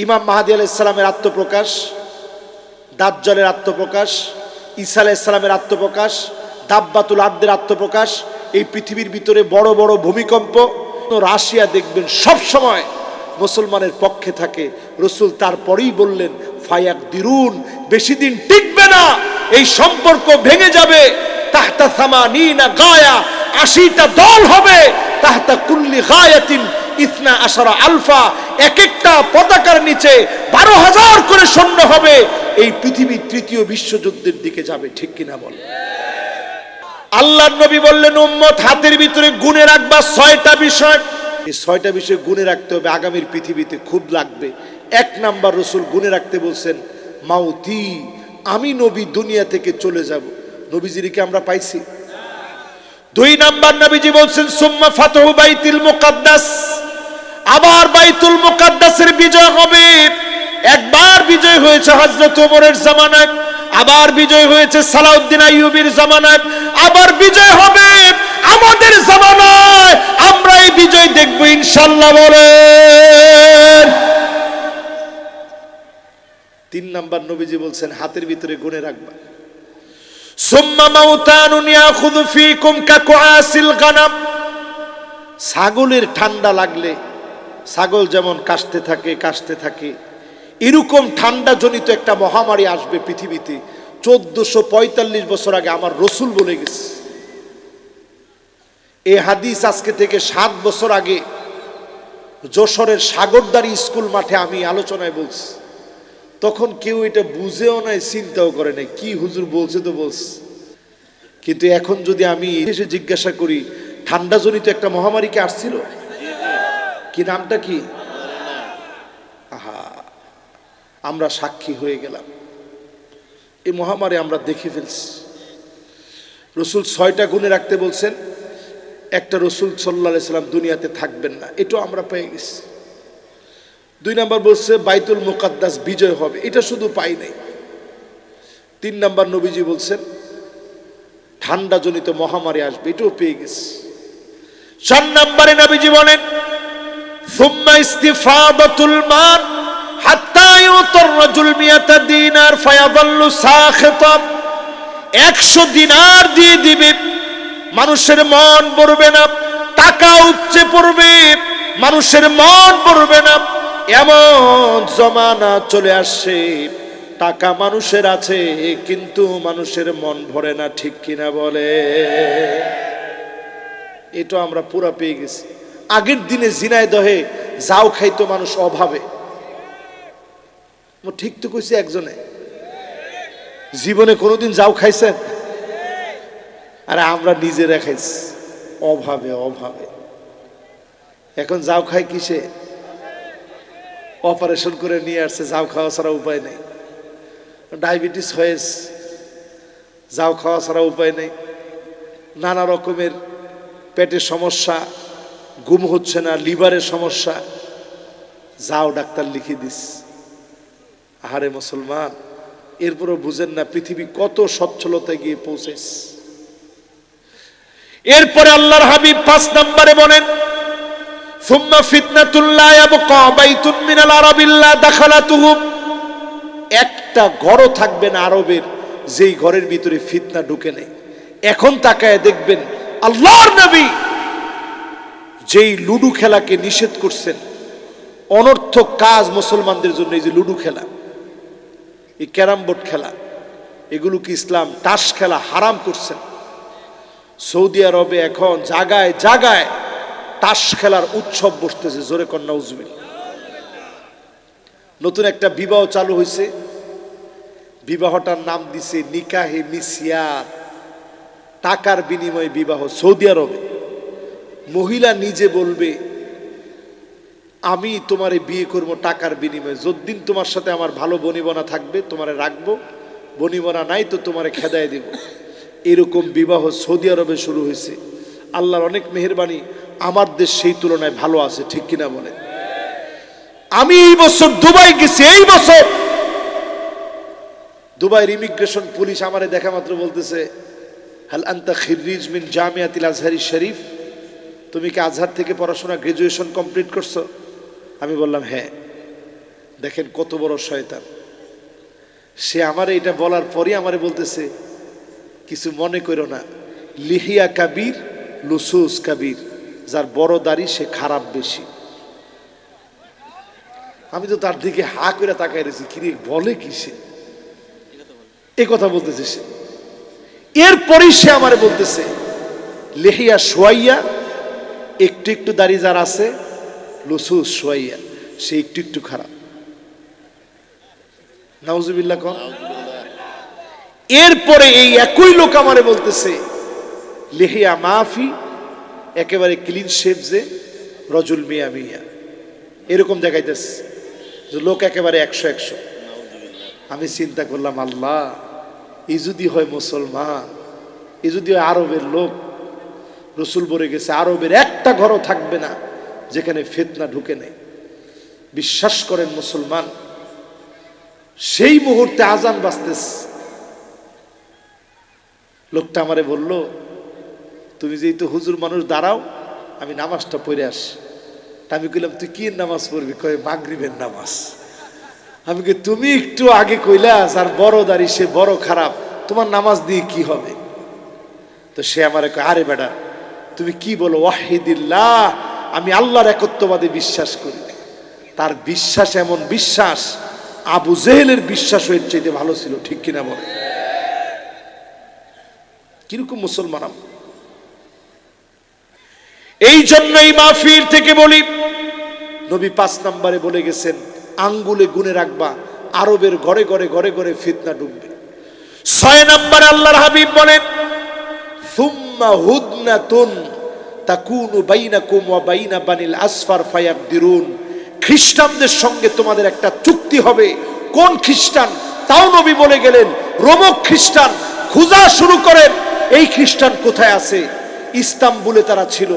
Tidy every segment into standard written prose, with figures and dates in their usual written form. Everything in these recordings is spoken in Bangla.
ইমাম মাহদী আলাইহিস সালামের আত্মপ্রকাশ, দাজ্জালের আত্মপ্রকাশ, ঈসা আলাইহিস সালামের আত্মপ্রকাশ, দাব্বাতুল আরদের আত্মপ্রকাশ, এই পৃথিবীর ভিতরে বড় বড় ভূমিকম্প, রাশিয়া দেখবেন সব সময় মুসলমানের পক্ষে থাকে। রাসূল তারপরেই বললেন ফায়াকদিরুন, বেশি দিন টিকবে না, এই সম্পর্ক ভেঙে যাবে। তাহতা সামানিনা গায়া, 80টা দল হবে। তাহতা কুল্লি গায়াতিন ইসনা আশারা আলফা, এক একটা পতাকার নিচে 12,000 করে সৈন্য হবে। এই পৃথিবী তৃতীয় বিশ্বযুদ্ধের দিকে যাবে, ঠিক কিনা বল? আল্লাহর নবী বললেন উম্মত হাতের ভিতরে গুনে রাখবা 6টা বিষয়। এই 6টা বিষয় গুনে রাখতে হবে, আগামীর পৃথিবীতে খুব লাগবে। 1 নাম্বার রাসূল গুনে রাখতে বলছেন মাউতি, আমি নবী দুনিয়া থেকে চলে যাব। নবীজিকে আমরা পাইছি? 2 নাম্বার নবীজি বলছেন সুম্মা ফাতহু বাইতুল মুকাদ্দাস, আবার বাইতুল মুকাদ্দাসের বিজয় হবে। একবার বিজয় হয়েছে হযরত ওমরের জামানায়, আবার বিজয় হয়েছে সালাউদ্দিন আইয়ুবীর জামানায়, আবার বিজয় হবে আমাদের জামানায়। আমরা এই বিজয় দেখব ইনশাআল্লাহ বলেন। 3 নাম্বার নবীজি বলছেন হাতের ভিতরে গুনে রাখবা। সুম্মা মাউতানুন ইয়াখুযু ফীকুম কাকুআসিল গানাম, ছাগলের ঠান্ডা লাগলে ছাগল যেমন কাশতে থাকে, এরকম ঠান্ডা জনিত একটা মহামারী আসবে পৃথিবীতে। 1445 বছর আগে আমার রাসূল বলে গেছে। এই হাদিস আজকে থেকে 7 বছর আগে যশোরের সাগরদারি স্কুল মাঠে আমি আলোচনায় বলছি। তখন কেউ এটা বুঝেও নাই, চিন্তাও করে নাই, কি হুজুর বলছে তো বলছে। কিন্তু এখন যদি আমি এসে জিজ্ঞাসা করি ঠান্ডা জনিত একটা মহামারী কি আসছিল? কি নামটা কি? আহা, আমরা সাক্ষী হয়ে গেলাম। এই মহামারী আমরা দেখে ফেলছি। রাসূল 6টা গুণে রাখতে বলছেন, একটা রাসূল সাল্লাল্লাহু আলাইহি সাল্লাম দুনিয়াতে থাকবেন না, এটাও আমরা পেয়ে গেছি। 2 নাম্বার বলছে বাইতুল মুকাদ্দাস বিজয় হবে, এটা শুধু পাই নাই। 3 নাম্বার নবীজি বলছেন ঠান্ডা জনিত মহামারী আসবে, এটাও পেয়ে গেছি। 4 নাম্বারে নবীজি বলেন সুম্মা ইস্তিফাদাতুল মাল হাত্তা ইউতার রাজুল মিয়াতা দিনার ফায়াযাল্লু সাখিতাম, 100 দিনার দিয়ে দিবে, মানুষের মন ভরবে না, টাকা উপচে পড়বে, মানুষের মন ভরবে না। এমন জমানা চলে আসছে, টাকা মানুষের আছে কিন্তু মানুষের মন ভরে না, ঠিক কিনা বলে? এটা আমরা পুরা পেয়ে গেছি। আগের দিনে ঝিনাইদহে যাও খাইতো মানুষ অভাবে, ঠিক তো কইছে একজনে, জীবনে কোনোদিন যাও খাইছেন? আরে আমরা নিজেরা খাইছি অভাবে অভাবে। এখন যাও খাই কিসে? অপারেশন করে নিয়ে আসছে, যাও খাওয়া ছাড়া উপায় নেই। ডায়াবেটিস হয়েছে, যাও খাওয়া ছাড়া উপায় নেই। নানা রকমের পেটের সমস্যা, ঘুম হচ্ছে না, লিভারের সমস্যা, যাও ডাক্তার লিখে দিস। আহারে মুসলমান, এরপরও বুঝেন না পৃথিবী কত সচ্ছলতায় গিয়ে পৌঁছেছে। এরপরে আল্লাহর হাবিব 5 নম্বরে বলেন সুম্মা ফিতনাতুল লা ইয়াবকা বাইতুন মিনাল আরাবিল্লা দাখালাতুহু, একটা ঘরও থাকবে না আরবের যেই ঘরের ভিতরে ফিতনা ঢুকে নেই। এখন তাকায় দেখবেন আল্লাহর নবী যেই লুডু খেলাকে নিষেধ করছেন, অনর্থক কাজ মুসলমানদের জন্য, এই যে লুডু খেলা, এই ক্যারাম বোর্ড খেলা, এগুলো কি ইসলাম তাস খেলা হারাম করছেন। সৌদি আরবে এখন জায়গায় জায়গায় তাস খেলার উৎসব বসতেছে, জোরে কন্যা উজবিল। নতুন একটা বিবাহ চালু হয়েছে, বিবাহটার নাম দিছে নিকাহে মিসিয়ার, টাকার বিনিময়ে বিবাহ। সৌদি আরবে মহিলা নিজে বলবে আমি তোমারে বিয়ে করব টাকার বিনিময়ে, যতদিন তোমার সাথে আমার ভালো বনিবনা থাকবে তোমারে রাখবো, বনিবনা নাই তো তোমারে খেদায় দেব। এরকম বিবাহ সৌদি আরবে শুরু হয়েছে। আল্লাহর অনেক মেহেরবানি, আমার দেশ সেই তুলনায় ভালো আছে, ঠিক কিনা বলে? আমি এই বছর দুবাই গেছি, এই বছর দুবাইয়ের ইমিগ্রেশন পুলিশ আমারে দেখা মাত্র বলতেছে হাল আনতা খিররিজ মিন জামিয়াতিল আজহারি শরীফ, তুমি কি আজহার থেকে পড়াশোনা গ্রাজুয়েশন কমপ্লিট করছো? আমি বললাম হ্যাঁ। দেখেন কত বড় শয়তান। সে আমারে এটা বলার পরই আমারে বলতেছে, কিছু মনে করো না, লিহিয়া কাবির লুসুস কাবির, যার বড় দাড়ি সে খারাপ বেশি। আমি তো তার দিকে হা করে তাকাই রয়েছি, কিরে বলে কি সে, এ কথা বলতেছে সে। এরপরেই সে আমারে বলতেছে লেহিয়া সোয়াইয়া, একটু একটু দাড়ি যার আছে, লুসুস সোয়াইয়া, সে একটু একটু খারাপ। নাউজুবিল্লাহ কোন। এরপরে এই একই লোক আমারে বলতেছে লেহিয়া মাফি, একেবারে ক্লিন শেভ, যে রজুল মিয়া মিয়া, এরকম দেখাইতেছে লোক একেবারে 100-100। আমি চিন্তা করলাম, আল্লাহ, এই যদি হয় মুসলমান, এই যদি হয় আরবের লোক, রসুল বলে গেছে আরবের একটা ঘরও থাকবে না যেখানে ফিতনা ঢুকে নেই। বিশ্বাস করেন মুসলমান, সেই মুহূর্তে আজান বাজতেছে, লোকটা আমারে বলল, তুমি যেহেতু হুজুর মানুষ দাঁড়াও, আমি নামাজটা পড়ে আসি। আমি কইলাম, তুই কি নামাজ পড়বি? কয় মাগরিবের নামাজ। আমি কই, তুমি একটু আগে কইলাস আর বড় দাড়ি সে বড় খারাপ, তোমার নামাজ দিয়ে কি হবে? তো সে আমারে কয়, আরে বেটা তুমি কি বলো, ওয়াহিদিল্লাহ, আমি আল্লাহর একত্ববাদে বিশ্বাস করি। তার বিশ্বাস এমন বিশ্বাস, আবু জেহেলের বিশ্বাস এর চাইতে ভালো ছিল, ঠিক কিনা বলে? কিরকম মুসলমান। এই জন্যই মাহফিল থেকে বলি, নবী 5 নম্বরে বলে গেছেন, আঙ্গুলে গুনে রাখবা, আরবের ঘরে ঘরে ঘরে ঘরে ফিতনা ঢুকবে। 6 নম্বরে আল্লাহর হাবিব বলেন, সুম্মা হুদনাতুন তাকুনু বাইনাকুম ওয়া বাইনা বানিল আসফার ফায়াকদিরুন, খ্রিস্টানদের সঙ্গে তোমাদের একটা চুক্তি হবে। কোন খ্রিস্টান? তাও নবী বলে গেলেন, রোমক খ্রিস্টান। খোঁজা শুরু করেন, এই খ্রিস্টান কোথায় আছে? ইস্তাম্বুলে তারা ছিল,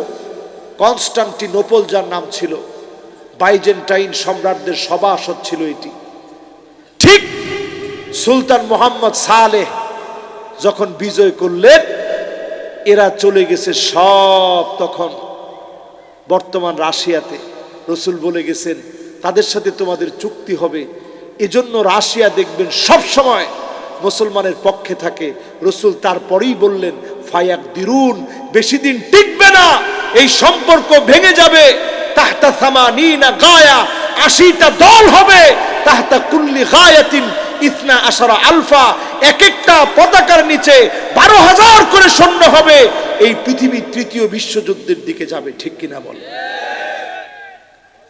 কনস্টান্টিনোপল যার নাম ছিল, বাইজেন্টাইন সম্রাটদের সভাসদ ছিল এটি। ঠিক সুলতান মোহাম্মদ সালেহ যখন বিজয় করলেন, এরা চলে গেছে সব তখন বর্তমান রাশিয়াতে। রসুল বলে গেছেন তাদের সাথে তোমাদের চুক্তি হবে। এজন্য রাশিয়া দেখবেন সব সময় মুসলমানের পক্ষে থাকে। রসুল তারপরেই বললেন, ফায়াকদিরুন, বেশি দিন টিকবে না, এই সম্পর্ক ভেঙে যাবে। তাহতা সামানিনা গায়া, 80টা দল হবে। তাহতা কুল্লি গায়াতিন ইসনা আশারা আলফা, এক একটা পতাকার নিচে 12,000 করে সৈন্য হবে। এই পৃথিবী 3য় বিশ্বযুদ্ধের দিকে যাবে, ঠিক কিনা বল?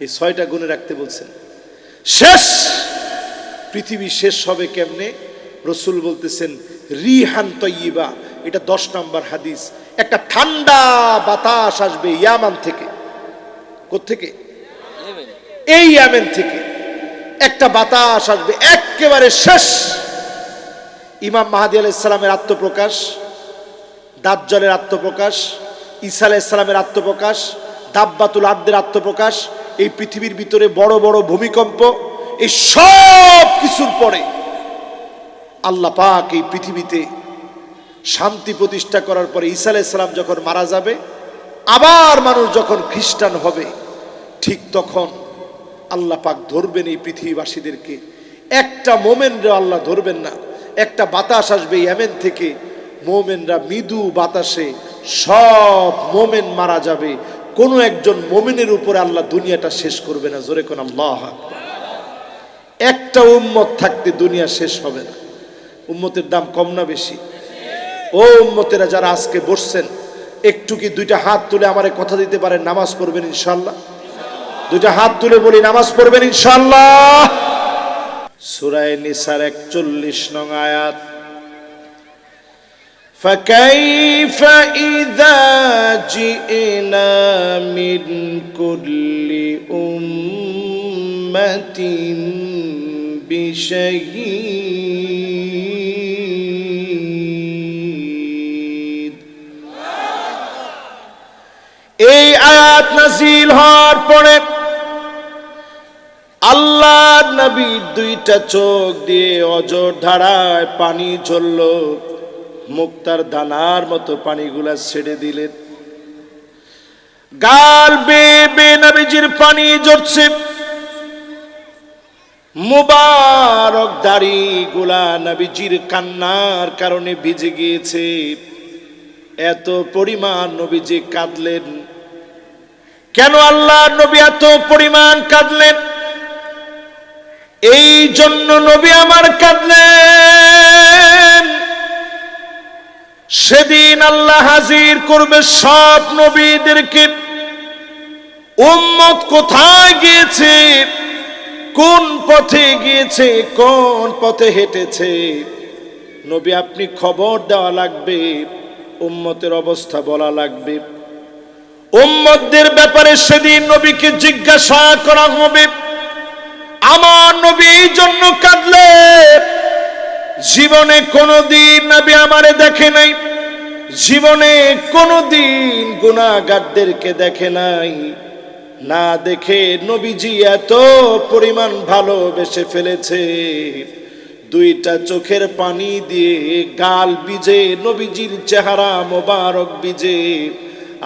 এই 6টা গুণে রাখতে বলছেন। শেষ পৃথিবী শেষ হবে কেমনে? রসুল বলতেছেন রিহান তয়্যিবা, এটা 10 নম্বর হাদিস। একটা ঠান্ডা বাতাস আসবে ইয়ামান থেকে। কোত্থেকে? এই ইয়ামেন থেকে একটা বাতাস আসবে, একেবারে শেষ। ইমাম মাহদী আলাইহিস সালামের আত্মপ্রকাশ, দাজ্জালের আত্মপ্রকাশ, ঈসা আলাইহিস সালামের আত্মপ্রকাশ, দাব্বাতুল আরদের আত্মপ্রকাশ, এই পৃথিবীর ভিতরে বড় বড় ভূমিকম্প, এই সব কিছুর পরে আল্লাহ পাক এই পৃথিবীতে শান্তি প্রতিষ্ঠা করার পরে ঈসা আলাইহিস সালাম যখন মারা যাবে, আবার মানুষ যখন খ্রিস্টান হবে, ঠিক তখন আল্লাহ পাক ধরবেন এই পৃথিবীবাসীদেরকে। একটা মোমেনরা আল্লাহ ধরবেন না। একটা বাতাস আসবে ইয়েমেন থেকে, মোমেনরা মৃদু বাতাসে সব মোমেন মারা যাবে। কোনো একজন মোমেনের উপরে আল্লাহ দুনিয়াটা শেষ করবে না। জোরে কোন আল্লাহু আকবার। একটা উম্মত থাকতে দুনিয়া শেষ হবে না। উম্মতের দাম কম না বেশি? ও উম্মতেরা যারা আজকে বসছেন, একটু কি 2টা হাত তুলে আমারে কথা দিতে পারেন, নামাজ পড়বেন ইনশাআল্লাহ? 2টা হাত তুলে বলি, নামাজ পড়বেন ইনশাআল্লাহ? সূরা নিসার 41 নং আয়াত, فَكَيْفَ إِذَا جِئْنَا مِنْ كُلِّ أُمَّةٍ بِشَهِيدٍ। এই আয়াত নাযিল হওয়ার পরে আল্লাহ নবীর 2টা চোখ দিয়ে অঝোর ধারায় পানি ঝরল, মুক্তার দানার মতো পানিগুলা ছেড়ে দিলেন। গাল বেয়ে বেয়ে নবীজির পানি ঝরছে, মুবারক দাড়িগুলা নবীজির কান্নার কারণে ভিজে গিয়েছে। এত পরিমাণ নবীজি কাঁদলেন। কেন আল্লাহর নবী এত পরিমাণ কাঁদলেন? এই জন্য নবী আমার কাঁদলেন, সেদিন আল্লাহ হাজির করবে সব নবীদেরকে। উম্মত কোথায় গিয়েছে, কোন পথে গিয়েছে, কোন পথে হেঁটেছে, নবী আপনি খবর দেওয়া লাগবে, উম্মতের অবস্থা বলা লাগবে। উম্মতদের ব্যাপারে সেদিন নবীকে জিজ্ঞাসা করা হবে। আমার নবী এই জন্য কাঁদলেন, জীবনে কোনদিন নবী আমারে দেখে নাই, জীবনে কোনদিন গুনাহগারদেরকে দেখে নাই। না দেখে নবীজি এত পরিমাণ ভালোবেসে ফেলেছে, দুইটা চোখের পানি দিয়ে গাল ভিজে, নবীজির চেহারা মোবারক ভিজে,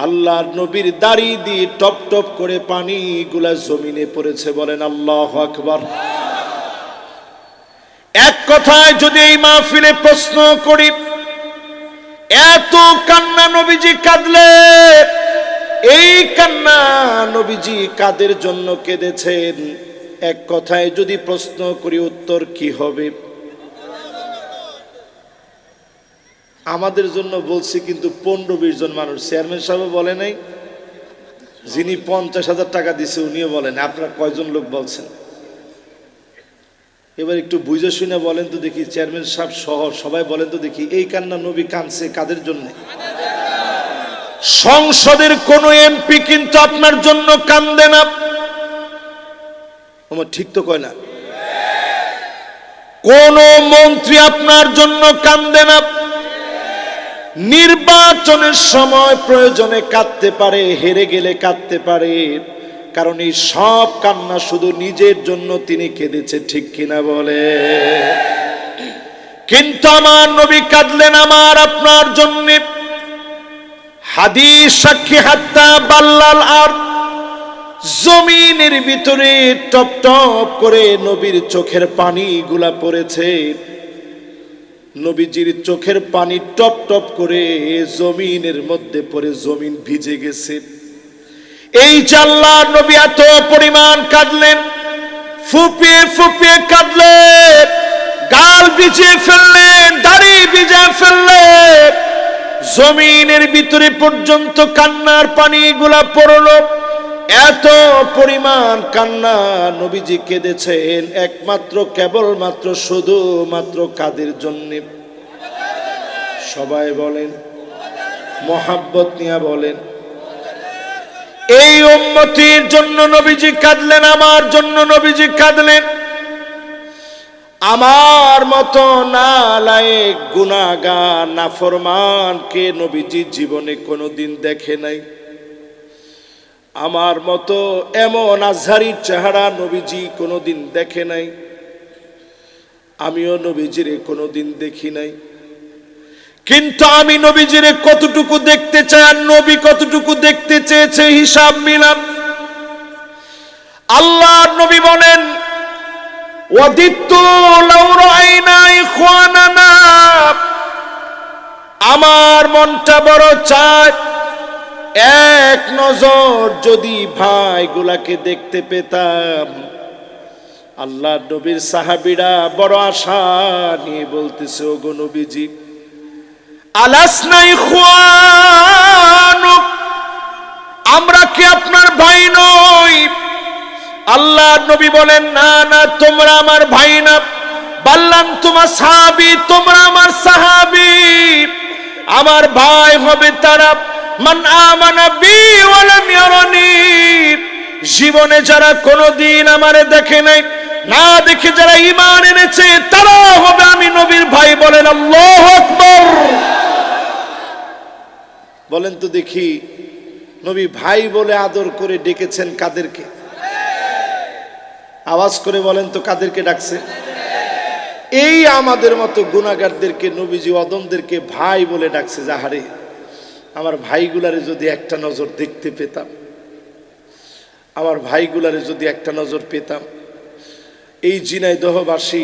আল্লাহর নবীর দাড়ি দিয়ে টপ টপ করে পানিগুলা জমিনে পড়েছে। বলেন আল্লাহু আকবার। এক কথায় যদি এই মাহফিলে প্রশ্ন করি, এত কান্না নবীজি কাঁদলেন, এই কান্না নবীজি কাদের জন্য কেঁদেছেন? এক কথায় যদি প্রশ্ন করি, উত্তর কি হবে? আমাদের জন্য বলছি, কিন্তু 15-20 জন মানুষ। চেয়ারম্যান সাহেব বলে নাই, যিনি 50,000 টাকা দিছে উনিও বলেন। আপনারা কয়জন লোক বলছেন? এবার একটু বুঝে শুনে বলেন তো দেখি, চেয়ারম্যান সাহেব সহ সবাই বলেন তো দেখি, এই কান্না নবী কাঁদছে কাদের জন্য? সংসদের কোন এমপি কিন্তু আপনার জন্য কান্দে না। আমার ঠিক তো কয় না? কোন মন্ত্রী আপনার জন্য কান্দে না। নির্বাচনের সময় প্রয়োজনে কাঁদতে পারে, হেরে গেলে কাঁদতে পারে, কারণ এই সব কান্না শুধু নিজের জন্য তিনি কেঁদেছে। ঠিক কিনা বলে? কিন্তু আমার নবী কাঁদলেন আমার আপনার জন্য। হাদিস সাক্ষী, হাত্তা বাল্লাল আর, জমিনের ভিতরে টপ টপ করে নবীর চোখের পানিগুলা পড়েছে। নবীজির চোখের পানি টপ টপ করে জমিনের মধ্যে পড়ে জমিন ভিজে গেছে। এই যে আল্লাহর নবী এত পরিমাণ কাঁদলেন, ফুপিয়ে ফুপিয়ে কাঁদলেন, গাল ভিজিয়ে ফেললেন, দাড়ি ভিজিয়ে ফেললেন, জমিনের ভিতরে পর্যন্ত কান্নার পানিগুলা পড়লো। এত পরিমাণ কান্না নবীজি কেঁদেছেন একমাত্র কেবলমাত্র শুধুমাত্র কাদের জন্য? সবাই বলেন, মোহাব্বত নিয়ে বলেন। এই উম্মতির জন্য নবীজি কাঁদলেন, আমার জন্য নবীজি কাঁদলেন। আমার মতো নালায়েক গুনাহগার নাফরমানকে নবীজি জীবনে কোনোদিন দেখে নাই। আমার মতো এমন আজহারির চেহারা নবীজি কোনোদিন দেখে নাই। আমিও নবীজিরে কোনোদিন দেখি নাই। কিন্তু আমি নবীজিরে কতটুকু দেখতে চাই আর নবী কতটুকু দেখতে চেয়েছে হিসাব মিলাম। আল্লাহর নবী বলেন, ওয়াদিতু লাউ রাআইনা ইখওয়ানানা, আমার মনটা বড় চায় এক নজর যদি ভাইগুলাকে দেখতে পেতাম। আল্লাহর নবীর সাহাবীরা বড় আশা নিয়ে বলতেছে, ওগো নবীজি, আলাসনা ইখওয়ানুক, আমরা কি আপনার ভাই নই? আল্লাহর নবী বলেন, না না, তোমরা আমার ভাই না। বাল্লান তোমার সাহাবী, তোমরা আমার সাহাবী। আমার ভাই হবে তারা মান আমানা বি ওয়া লাম ইয়ারানি, জীবনে যারা কোনোদিন আমারে দেখে নাই, না দেখে যারা ঈমান এনেছে, তারা হবে আমি নবীর ভাই। বলেন আল্লাহু আকবার। বলেন তো দেখি, নবী ভাই বলে আদর করে ডেকেছেন কাদেরকে? আওয়াজ করে বলেন তো, কাদেরকে ডাকছে? এই আমাদের মতো গুনাহগারদেরকে নবীজি অদমদেরকে ভাই বলে ডাকছে। যাহারে, আমার ভাইগুলারে যদি একটা নজর দেখতে পেতাম, আমার ভাইগুলারে যদি একটা নজর পেতাম। এই ঝিনাইদহবাসী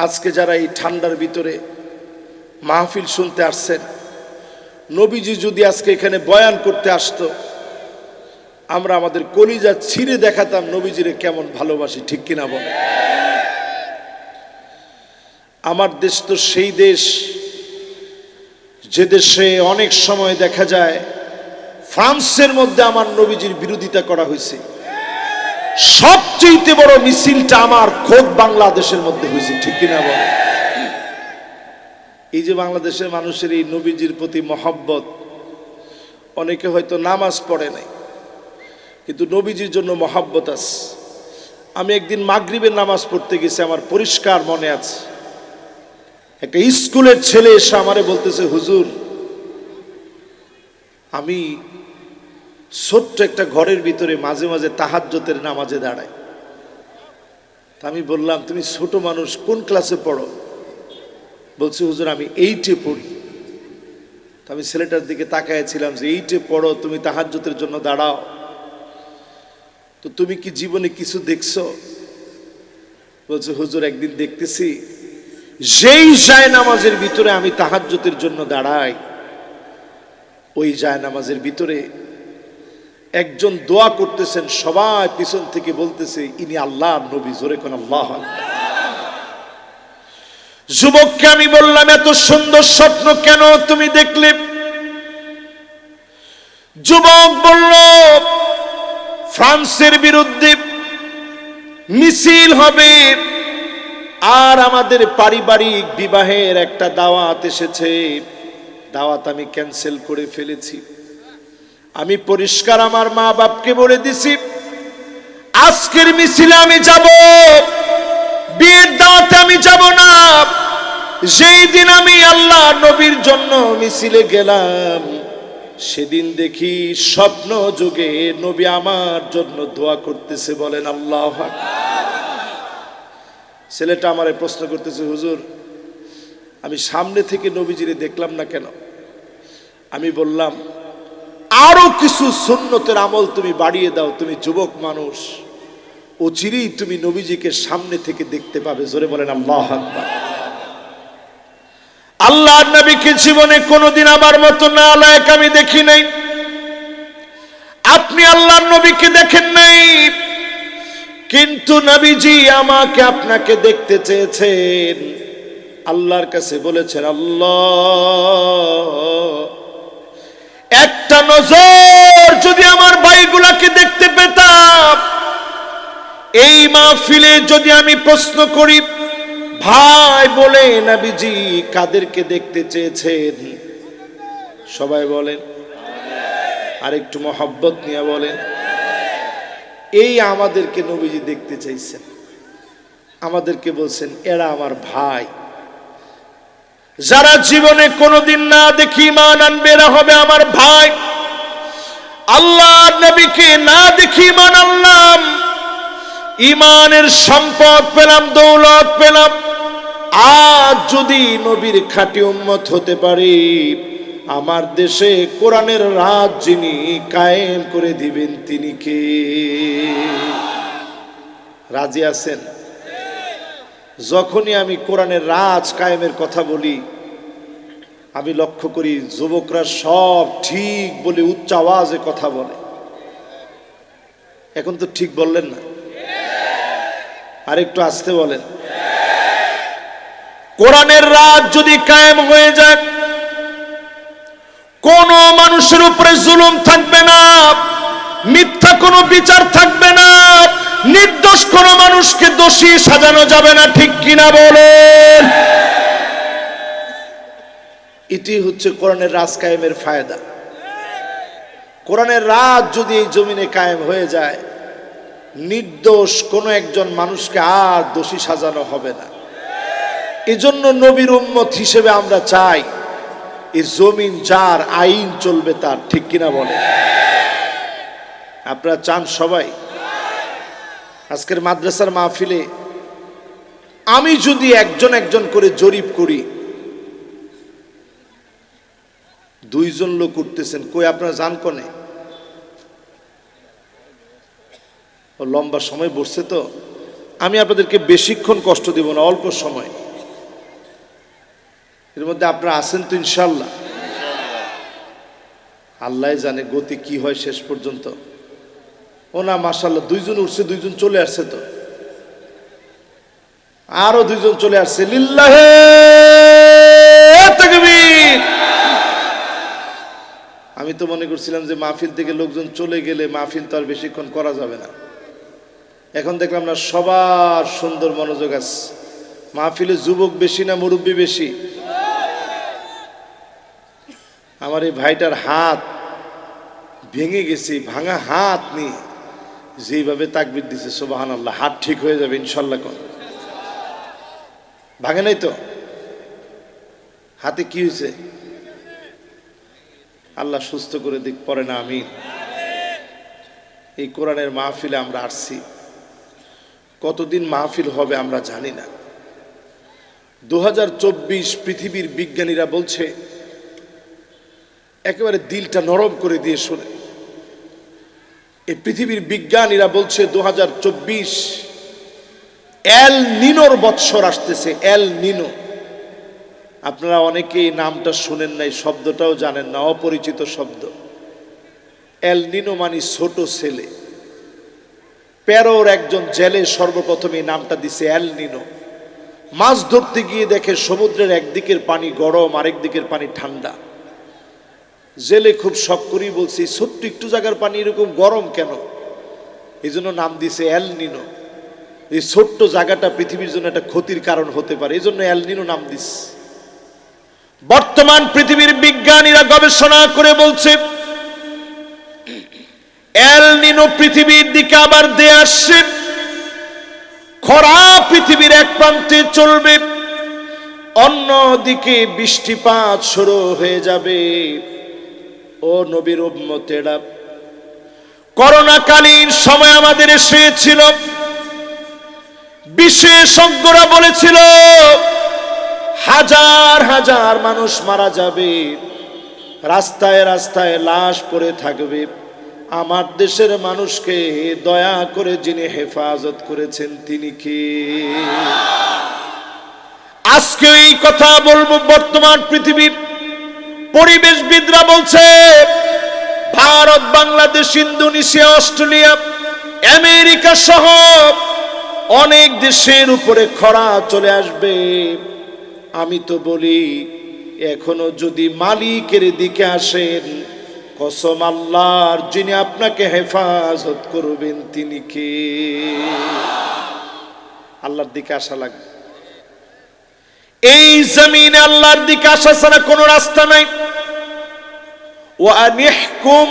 আজকে যারা এই ঠান্ডার ভিতরে মাহফিল শুনতে আসছেন, নবীজি যদি আজকে এখানে বয়ান করতে আসতো, আমরা আমাদের কলিজা ছিঁড়ে দেখাতাম নবীজিরে কেমন ভালোবাসি, ঠিক কিনা বলে। আমার দেশ তো সেই দেশ যে দেশে অনেক সময় দেখা যায় ফ্রান্সের মধ্যে আমার নবীজির বিরোধিতা করা হয়েছে, সবচেয়ে বড় মিছিলটা আমার খোদ বাংলাদেশের মধ্যে হয়েছে, ঠিক কিনা বলে। এই যে বাংলাদেশের মানুষের এই নবীজির প্রতি মহব্বত, অনেকে হয়তো নামাজ পড়ে নাই কিন্তু নবীজির জন্য মহব্বত আছে। আমি একদিন মাগরিবের নামাজ পড়তে গেছি, আমার পরিষ্কার মনে আছে, একটা স্কুলের ছেলে এসে আমারে বলতেছে, হুজুর আমি ছোট্ট একটা ঘরের ভিতরে মাঝে মাঝে তাহাজ্জুদের নামাজে দাঁড়াই। তা আমি বললাম, তুমি ছোট মানুষ, কোন ক্লাসে পড়ো? বলছে, হুজুর আমি 8-এ পড়ি। তা আমি ছেলেটার দিকে তাকাইছিলাম যে 8-এ পড়ো, তুমি তাহাজ্জুদের জন্য দাঁড়াও, তো তুমি কি জীবনে কিছু দেখছো? বলছে, হুজুর একদিন দেখতেছি যেই জায়নামাজের ভিতরে আমি তাহাজ্জুদের জন্য দাঁড়াই, ওই জায়নামাজের ভিতরে একজন দোয়া করতেছেন, সবাই পিছন থেকে বলতেছে ইনি আল্লাহর নবী, জোরে কোন আল্লাহ। যুবককে আমি বললাম, এত সুন্দর স্বপ্ন কেন তুমি দেখলে? যুবক বলল, ফ্রান্সের বিরুদ্ধে মিছিল হবে আর আমাদের পারিবারিক বিবাহের একটা দাওয়াত এসেছে, দাওয়াত আমি ক্যান্সেল করে ফেলেছি। আমি পরিষ্কার আমার মা বাপকে বলে দিছি, আজকের মিছিলে আমি যাব, বিয়ের দাওয়াতে আমি যাব না। যেই দিন আমি আল্লাহ নবীর জন্য মিছিলে গেলাম, সেদিন দেখি স্বপ্ন যুগে নবী আমার জন্য দোয়া করতেছে, বলেন আল্লাহু আকবার। ছেলেটা আমারে প্রশ্ন করতেছে, হুজুর আমি সামনে থেকে নবীজিরে দেখলাম না কেন? আমি বললাম, আরো কিছু সুন্নতের আমল তুমি বাড়িয়ে দাও, তুমি যুবক মানুষ, অচিরেই তুমি নবীজিকে সামনে থেকে দেখতে পাবে, জোরে বলেন আল্লাহু আকবার। আল্লাহর নবীকে জীবনে কোনোদিন আমার মতো নালায়েক আমি দেখি নাই। আপনি আল্লাহর নবীকে দেখেন নাই, কিন্তু নবীজি আমাকে আপনাকে দেখতে চেয়েছেন। আল্লাহর কাছে বলেছেন, আল্লাহ একটা নজর যদি আমার ভাইগুলাকে দেখতে পেতাম। এই মাহফিলে যদি আমি প্রশ্ন করি, ভাই বলে নবীজি কাদেরকে দেখতে চেয়েছেন? সবাই বলেন, আর একটু মহব্বত নিয়ে বলেন। এই আমাদেরকে নবীজি দেখতে চাইছেন, আমাদেরকে বলছেন এরা আমার ভাই। যারা জীবনে কোনোদিন না দেখি ঈমান আনবে, এরা হবে আমার ভাই। আল্লাহ নবীকে না দেখি ঈমান আনলাম, ঈমানের সম্পদ পেলাম, দৌলত পেলাম। আজ যদি নবীর খাঁটি উম্মত হতে পারি, আমার দেশে কোরআনের রাজ যিনি কায়েম করে দিবেন তিনি কে? রাজি আছেন? যখনই আমি কোরআনের রাজ কায়েমের কথা বলি, আমি লক্ষ্য করি যুবকরা সব ঠিক বলে উচ্চ আওয়াজে কথা বলে। এখন তো ঠিক বললেন না, আর একটু আস্তে বলেন। কোরআনের রাজ যদি কায়েম হয়ে যায়, কোন মানুষের উপরে জুলুম থাকবে না, মিথ্যা কোনো বিচার থাকবে না, নির্দোষ কোন মানুষকে দোষী সাজানো যাবে না, ঠিক কিনা বলেন? এটি হচ্ছে কোরআনের রাজ কায়েমের ফায়দা। কোরআনের রাজ যদি এই জমিনে কায়েম হয়ে যায়, নির্দোষ কোন একজন মানুষকে আর দোষী সাজানো হবে না। এজন্য নবীর উম্মত হিসেবে আমরা চাই এই জমিন যার, আইন চলবে তার, ঠিক কিনা বলে? আপনারা চান সবাই? আজকের মাদ্রাসার মাহফিলে আমি যদি একজন একজন করে জরিপ করি, 2 জন লোক উঠতেছেন, কই আপনারা যান কোনে? লম্বা সময় বসছে তো, আমি আপনাদেরকে বেশিক্ষণ কষ্ট দেব না, অল্প সময়। এর মধ্যে আপনারা আছেন তো ইনশাল্লাহ? আল্লাহ জানে গতি কি হয় শেষ পর্যন্ত। ও না, মাশাআল্লাহ, 2 জন উঠছে, 2 জন চলে আসছে, তো আরো 2 জন চলে আসছে। লিল্লাহে তাকবীর। আমি তো মনে করছিলাম যে মাহফিল থেকে লোকজন চলে গেলে মাহফিল তো আর বেশিক্ষণ করা যাবে না। এখন দেখলাম না, সবার সুন্দর মনোযোগ আছে। মাহফিলে যুবক বেশি না মুরব্বী বেশি? আমার এই ভাইটার হাত ভেঙে গেছে, ভাঙা হাত নিয়ে যেইভাবে তাকবীর দিছে, সুবহানাল্লাহ। হাত ঠিক হয়ে যাবে ইনশাল্লাহ। কোন ভাঙে নাই তো? হাতে কি হয়েছে? আল্লাহ সুস্থ করে দিক, পরে না আমিন। এই কোরআনের মাহফিলে আমরা আসছি, কতদিন মাহফিল হবে আমরা জানি না। 2024 পৃথিবীর বিজ্ঞানীরা বলছে, একেবারে দিলটা নরম করে দিয়ে শুনে, এই পৃথিবীর বিজ্ঞানীরা বলছে 2024 এল নিনোর বৎসর আসতেছে। এল নিনো, আপনারা অনেকেই নামটা শুনেন নাই, শব্দটাও জানেন না, অপরিচিত শব্দ। এল নিনো মানে ছোট ছেলে। পেরোর একজন জেলে সর্বপ্রথম এই নামটা দিছে এল নিনো। মাছ ধরতে গিয়ে দেখে সমুদ্রের একদিকের পানি গরম, আরেক দিকের পানি ঠান্ডা। জেলে খুব শখ করেই বলছে, ছোট্ট একটু জায়গার পানি এরকম গরম কেন? এই জন্য নাম দিছে এল নিনো। এই ছোট্ট জায়গাটা পৃথিবীর জন্য একটা ক্ষতির কারণ হতে পারে, এই জন্য এল নিনো নাম দিস। বর্তমান পৃথিবীর বিজ্ঞানীরা গবেষণা করে বলছে, এল নিনো পৃথিবীর দিকে আবার দিয়ে আসছে। খরা পৃথিবীর এক প্রান্তে চলবে, অন্য দিকে বৃষ্টিপাত শুরু হয়ে যাবে। ও নবীর উম্মতেরা, করোনাকালীন সময় আমাদের এসেছিল, বিশেষজ্ঞরা বলেছিল হাজার হাজার মানুষ মারা যাবে, রাস্তায় রাস্তায় লাশ পড়ে থাকবে। আমার দেশের মানুষকে দয়া করে যিনি হেফাজত করেছেন তিনি কে? আজকে এই কথা বলবো। বর্তমান পৃথিবীর পরিবেশবিদরা বলছে, Bharat, Bangladesh, Indonesia, Australia, America সহ অনেক দেশের উপরে খরা চলে আসবে। আমি তো বলি, এখনো যদি মালিকের দিকে আসেন, কসম আল্লাহর, যিনি আপনাকে হেফাজত করবেন তিনি কে? আল্লাহর দিকে আসা লাগবে। এই জমিনে আল্লাহর দিকে আসা ছাড়া কোনো রাস্তা নাই। ওয়ানিহকুম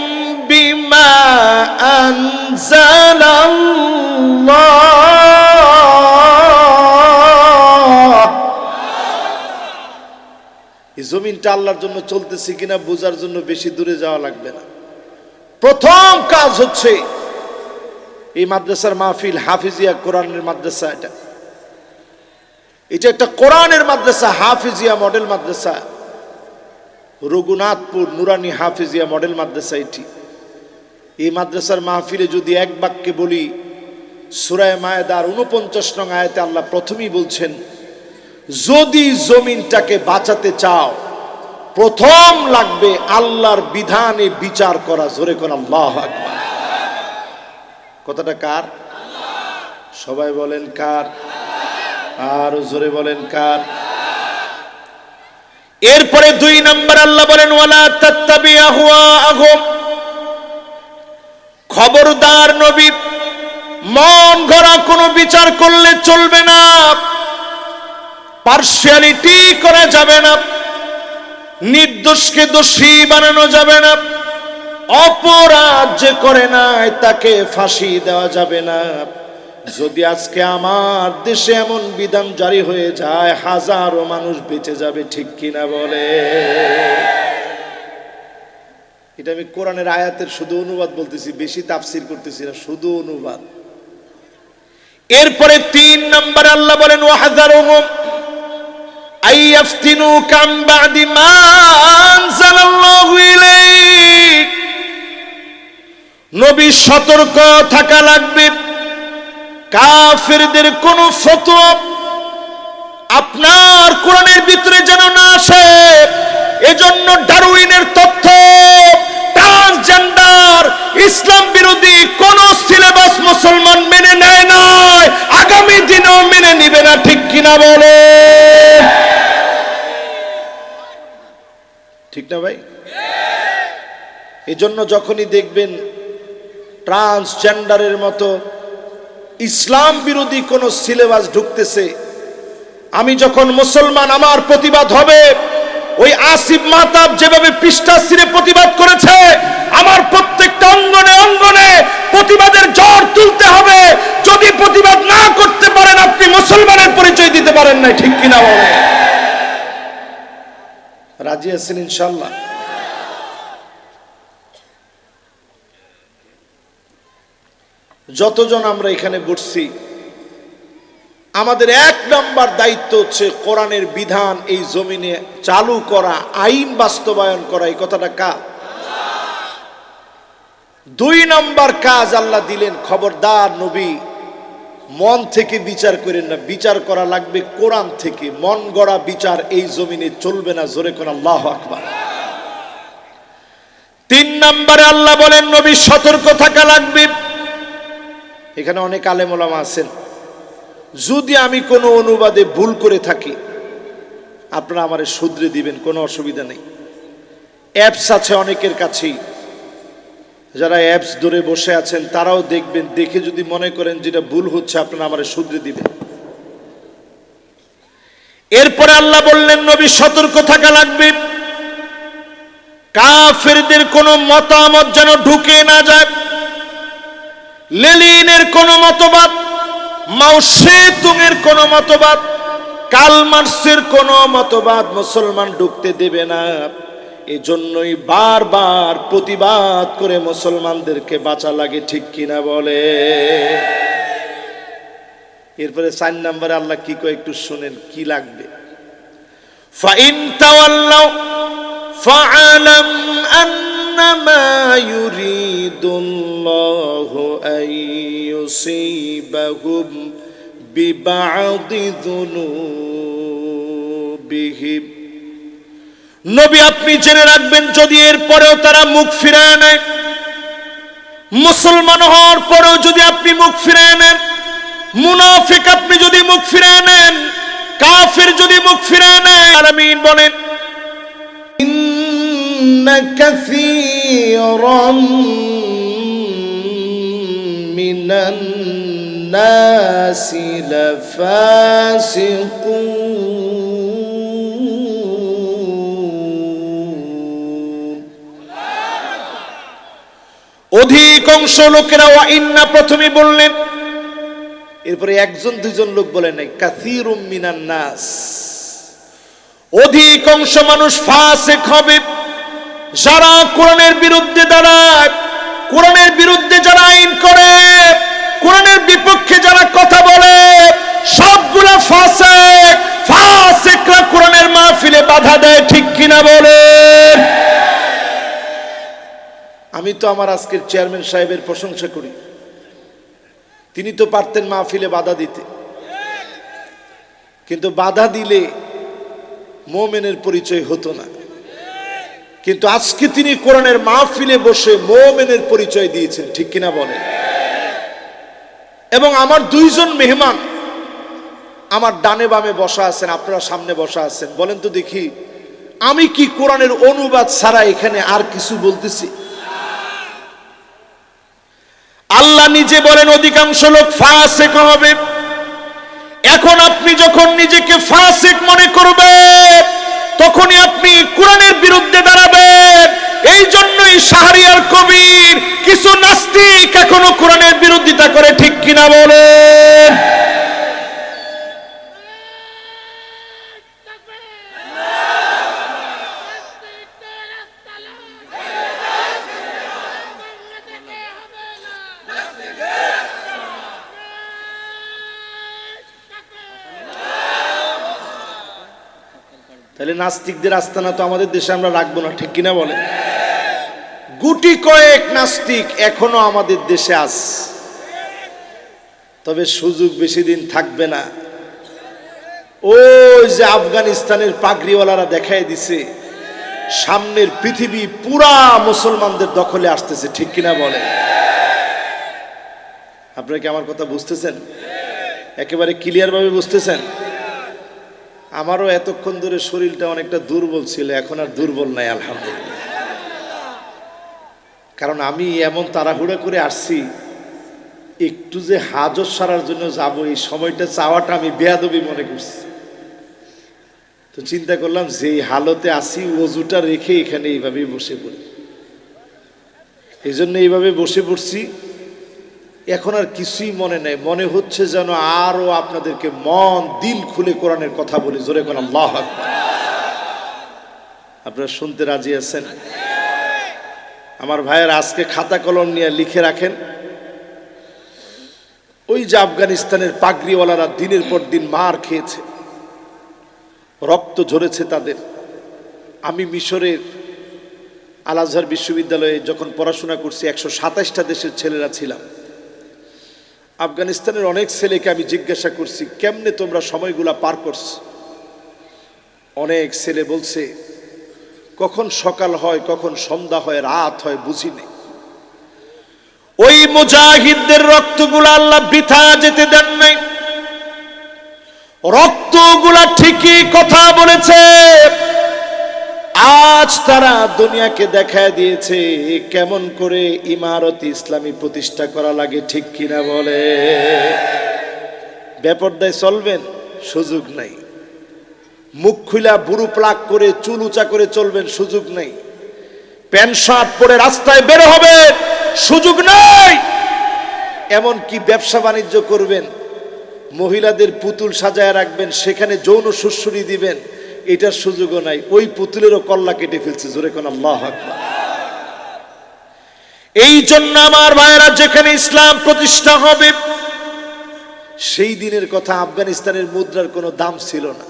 বিমা আনজালাল্লাহ। এই জমিনটা আল্লাহর জন্য চলতেছে কিনা বোঝার জন্য বেশি দূরে যাওয়া লাগবে না। প্রথম কাজ হচ্ছে এই মাদ্রাসার মাহফিল, হাফিজিয়া কোরআনের মাদ্রাসা। এটা একটা কোরআনের মাদ্রাসা, হাফিজিয়া মডেল মাদ্রাসা, রঘুনাথপুর নুরানি হাফিজিয়া মডেল মাদ্রাসা এটি। এই মাদ্রাসার মাহফিলে যদি এক বাক্যে বলি, সূরা মায়েদার 49 নং আয়াতে আল্লাহ প্রথমেই বলছেন, যদি জমিনটাকে বাঁচাতে চাও, প্রথম লাগবে আল্লাহর বিধানে বিচার করা। জোরে কর আল্লাহু আকবার। কথাটা কার? সবাই বলেন কার? আর জোরে বলেন কার? এরপরে 2 নম্বর আল্লাহ বলেন, ওয়ালা তাত্তাবি আহওয়াআহুম। খবরদার নবী, মন গড়া কোনো বিচার করলে চলবে না, পার্সিয়ালিটি করা যাবে না, নির্দোষকে দোষী বানানো যাবে না, অপরাধ যে করে নাই তাকে ফাঁসি দেওয়া যাবে না। যদি আজকে আমার দেশে এমন বিধান জারি হয়ে যায়, হাজারো মানুষ বেঁচে যাবে, ঠিক কিনা বলে? এটা আমি কোরআনের আয়াতের শুধু অনুবাদ বলতেছি, বেশি তাফসির করতেছি না, শুধু অনুবাদ। এরপরে 3 নম্বর আল্লাহ বলেন, ওয়াহযারুহুম আইয়াফতিনুকা আন বা'দি মা আনজালাল্লাহু ইলাইক। নবী, সতর্ক থাকা লাগবে। কাফেরদের কোন ফতোয়া আপনার কোরআনের ভিতরে যেন না আসে। এজন্য ডারউইনের তথ্য, ট্রান্সজেন্ডার, ইসলাম বিরোধী কোন সিলেবাস মুসলমান মেনে নেয় না, আগামী দিনেও মেনে নিবে না। ঠিক কিনা বলে? ঠিক না ভাই? এজন্য যখনই দেখবেন ট্রান্সজেন্ডারের মতো ইসলাম বিরোধী কোন সিলেবাস ঢুকতেছে, আমি যখন মুসলমান আমার প্রতিবাদ হবে। ওই আসিফ মাহতাব যেভাবে পৃষ্ঠা ছিঁড়ে প্রতিবাদ করেছে, আমার প্রত্যেকটা অঙ্গনে অঙ্গনে প্রতিবাদের ঝড় তুলতে হবে। যদি প্রতিবাদ না করতে পারেন, আপনি মুসলমানের পরিচয় দিতে পারেন না। ঠিক কিনা বলে? রাজি আছেন ইনশাআল্লাহ? যতজন আমরা এখানে বসছি, আমাদের এক নম্বর দায়িত্ব হচ্ছে কোরআনের বিধান এই জমিনে চালু করা, আইন বাস্তবায়ন করা। এই কথাটা কার? দুই নম্বর কাজ আল্লাহ দিলেন, খবরদার নবী মন থেকে বিচার করেন না, বিচার করা লাগবে কোরআন থেকে। মন গড়া বিচার এই জমিনে চলবে না। জোরে কোন আল্লাহু আকবার। তিন নম্বরে আল্লাহ বলেন নবী সতর্ক থাকা লাগবে। এখানে অনেক আলেম ওলামা আছেন, যদি আমি কোনো অনুবাদে ভুল করে থাকি আপনারা আমারে শুধরে দিবেন, কোনো অসুবিধা নেই। অ্যাপস আছে অনেকের কাছেই, যারা অ্যাপস ধরে বসে আছেন তারাও দেখবেন, দেখে যদি মনে করেন যেটা ভুল হচ্ছে আপনারা আমারে শুধরে দিবেন। এরপরে আল্লাহ বললেন নবী সতর্ক থাকা লাগবে, কাফেরদের কোনো মতামত যেন ঢুকে না যায়। লেনিনের কোনো মতবাদ, মাও সেতুংয়ের কোনো মতবাদ, কার্ল মার্কসের কোনো মতবাদ মুসলমান ঢুকতে দেবে না। এজন্যই বারবার প্রতিবাদ করে মুসলমানদেরকে বাঁচা লাগে। ঠিক কিনা বলে? এরপরে 4 নম্বরে আল্লাহ কি কয় একটু শুনেন, কি লাগবে। ফাইন তাওয়াল্লাউ ফাআলাম আন্নামা ইউরিদুল্লাহু আইয়ুসিবাহুম বিবা'দি যুনুবিহিম। নবী আপনি জেনে রাখবেন, যদি এর পরেও তারা মুখ ফিরায় নেয়, মুসলমান হওয়ার পরেও যদি আপনি মুখ ফিরায় নেন, মুনাফিক আপনি যদি মুখ ফিরায় নেন, কাফির যদি মুখ ফিরায় নেয়, আমিন বলেন, ইন্না কাসীরাম মিনান নাসি লাফাসিকুন। অধিকাংশ লোকেরা ওয়া ইন্না প্রথমে বললেন, এরপরে একজন দুইজন লোক বলেন নাই, কাসীরুম মিনান নাস, অধিকাংশ মানুষ ফাসিক হবে। যারা কোরআনের বিরুদ্ধে দাঁড়ায়, কোরআনের বিরুদ্ধে যারা আইন করে, কোরআনের বিপক্ষে যারা কথা বলে, সবগুলা ফাসিক। ফাসিকরা কোরআনের মাহফিলে বাধা দেয়। ঠিক কিনা বলেন? আমি তো আমার আজকের চেয়ারম্যান সাহেবের প্রশংসা করি, তিনি তো পারতেন মাহফিলে বাধা দিতে, কিন্তু বাধা দিলে মুমিনের পরিচয় হতো না। কিন্তু আজকে তিনি কোরআনের মাহফিলে বসে মুমিনের পরিচয় দিয়েছেন। ঠিক কিনা বলেন? এবং আমার দুইজন মেহমান আমার ডানে বামে বসা আছেন, আপনারা সামনে বসা আছেন। বলেন তো দেখি, আমি কি কোরআনের অনুবাদ ছাড়া এখানে আর কিছু বলতেছি? আল্লাহ নিজে বলেন অধিকাংশ লোক ফাসিক হবে। এখন আপনি যখন নিজেকে ফাসিক মনে করবেন, তখনই আপনি কোরআনের বিরুদ্ধে দাঁড়াবেন। এই জন্যই শাহরিয়ার কবির কিছু নাস্তিক এখনো কোরআনের বিরোধিতা করে। ঠিক কিনা বলেন? তাহলে নাস্তিকদের আস্তানা তো আমাদের দেশে আমরা রাখবো না। ঠিক কিনা বলেন? গুটি কয়েক নাস্তিক এখনো আমাদের দেশে আছে। তবে সুযোগ বেশি দিন থাকবে না। ওই যে আফগানিস্তানের পাগড়িওয়ালারা দেখায় দিছে সামনের পৃথিবী পুরা মুসলমানদের দখলে আসতেছে, ঠিক কিনা বলে? আপনারা কি আমার কথা বুঝতেছেন? একেবারে ক্লিয়ার ভাবে বুঝতেছেন? আমারও এতক্ষণ ধরে শরীরটা অনেকটা দুর্বল ছিল, এখন আর দুর্বল নাই আলহামদুলিল্লাহ। কারণ আমি এমন তাড়াহুড়া করে আসছি, একটু যে হাজত সারার জন্য যাব এই সময়টা চাওয়াটা আমি বেয়াদবি মনে করছি। তো চিন্তা করলাম যে হালতে আসি ওযুটা রেখে এখানে এইভাবেই বসে পড়ি, এই জন্য এইভাবে বসে পড়ছি। এখন আর কিছুই মনে নেই, মনে হচ্ছে যেন আরো আপনাদেরকে মন দিল খুলে কোরআনের কথা বলি। জোরে কোন আল্লাহু আকবার। আপনারা শুনতে রাজি আছেন? আমার ভাইয়ের আজকে খাতা কলম নিয়ে লিখে রাখেন, ওই যে আফগানিস্তানের পাগড়িওয়ালারা দিনের পর দিন মার খেয়েছে, রক্ত ঝরেছে তাদের। আমি মিশরের আল আজহার বিশ্ববিদ্যালয়ে যখন পড়াশোনা করছি, 127টা দেশের ছেলেরা ছিলাম। আফগানিস্তানের অনেক ছেলেকে আমি জিজ্ঞাসা করছি, কেমনে তোমরা সময়গুলা পার করছো? অনেক ছেলে বলছে, কখন সকাল হয়, কখন সন্ধ্যা হয়, রাত হয় বুঝিনি। ওই মুজাহিদদের রক্তগুলা আল্লাহ বৃথা যেতে দেন নাই। রক্তগুলা ঠিকই কথা বলেছে। আজ তারা দুনিয়াকে দেখায় দিয়েছে কেমন করে ইমারত ইসলামী প্রতিষ্ঠা করা লাগে, ঠিক কিনা বলে? বেপরদায় চলবেন, সুযোগ নাই। মুখ খুলা বুড়ো প্লাক করে চুল উঁচা করে চলবেন, সুযোগ নেই। প্যান্ট শার্ট পরে রাস্তায় বের হবে, সুযোগ নেই। এমন কি ব্যবসা বাণিজ্য করবেন, মহিলাদের পুতুল সাজায় রাখবেন, সেখানে যৌন সুশ্রুতি দিবেন, এটার সুযোগও নাই। ওই পুতুলেরও কল্লা কেটে ফেলছে। জোরে কোন আল্লাহু আকবার। এই জন্য আমার ভাইয়েরা, যেখানে ইসলাম প্রতিষ্ঠা হবে সেই দিনের কথা, আফগানিস্তানের মুদ্রার কোনো দাম ছিল না।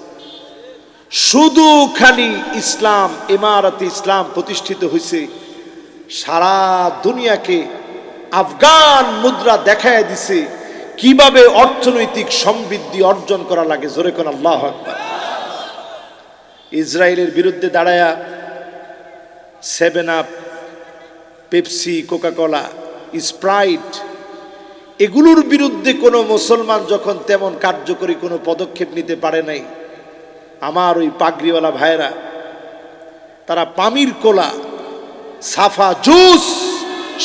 শুধু খালি ইসলাম, ইমারত ইসলাম প্রতিষ্ঠিত হয়েছে, সারা দুনিয়াকে আফগান মুদ্রা দেখায় দিছে কিভাবে অর্থনৈতিক সমৃদ্ধি অর্জন করা লাগে। জোরে কোন আল্লাহু আকবার। ইসরায়েলের বিরুদ্ধে দাঁড়ায়া 7 আপ, পেপসি, কোকাকোলা, স্প্রাইট, এগুলোর বিরুদ্ধে কোনো মুসলমান যখন তেমন কার্যকরী কোনো পদক্ষেপ নিতে পারে নাই, আমার ওই পাগড়িওয়ালা ভাইরা তারা পামির কোলা, সাফা জুস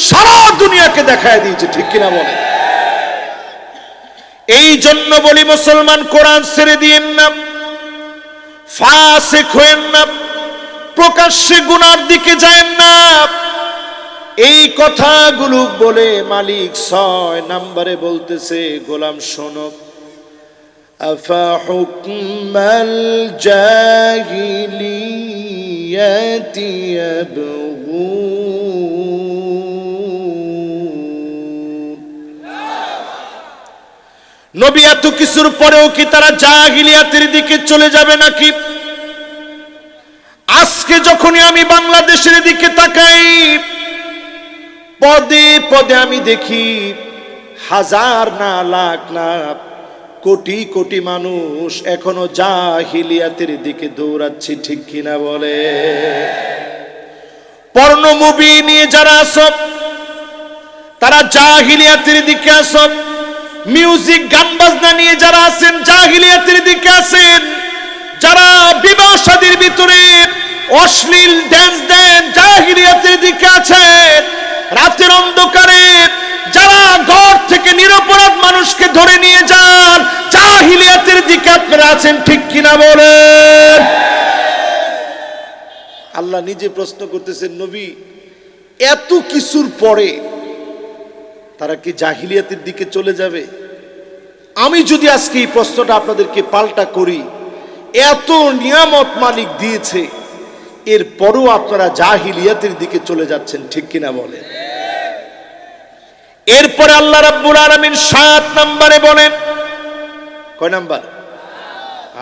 সারা দুনিয়াকে দেখায় দিয়েছে, ঠিক কিনা বলে? এই জন্য বলি, মুসলমান কোরআন ছেড়ে দিয়েন না, ফাসিক হয়েন না, প্রকাশ্যে গুনার দিকে যায়েন না। এই কথাগুলো বলে মালিক 6 নম্বরে বলতেছে, গোলাম শোনো, আফা হুকমাল জাহিলিয়াতি ইয়াবগুন। নবী এত কিছুর পরেও কি তারা জাহিলিয়াতের দিকে চলে যাবে নাকি? আজকে যখনই আমি বাংলাদেশের দিকে তাকাই, পদে পদে আমি দেখি হাজার না লাখ না কোটি কোটি মানুষ এখনো জাহিলিয়াতের দিকে দৌড়াচ্ছে, ঠিক কিনা বলে? পর্ন মুভি নিয়ে যারা আসব তারা জাহিলিয়াতের দিকে আসব, মিউজিক গান বাজনা নিয়ে যারা আছেন জাহিলিয়াতের দিকে আছেন, যারা বিবাহ শাদীর ভিতরে অশ্লীল ড্যান্স দেন জাহিলিয়াতের দিকে আছেন, রাতের অন্ধকারে যারা ঘর থেকে নিরপরাধ মানুষকে ধরে নিয়ে যান জাহিলিয়াতের দিকে আপনারা আছেন, ঠিক কিনা বলেন? আল্লাহ নিজে প্রশ্ন করতেছেন, নবী এত কিছুর পরে তারা কি জাহিলিয়াতের দিকে চলে যাবে? আমি যদি আজকে এই প্রশ্নটা আপনাদেরকে পাল্টা করি, এত নিয়ামত মালিক দিয়েছে, এরপরও আপনারা জাহিলিয়াতের দিকে চলে যাচ্ছেন, ঠিক কিনা বলেন? এরপরে আল্লাহ রাব্বুল আলামিন 7 নম্বরে বলেন, কয় নাম্বার?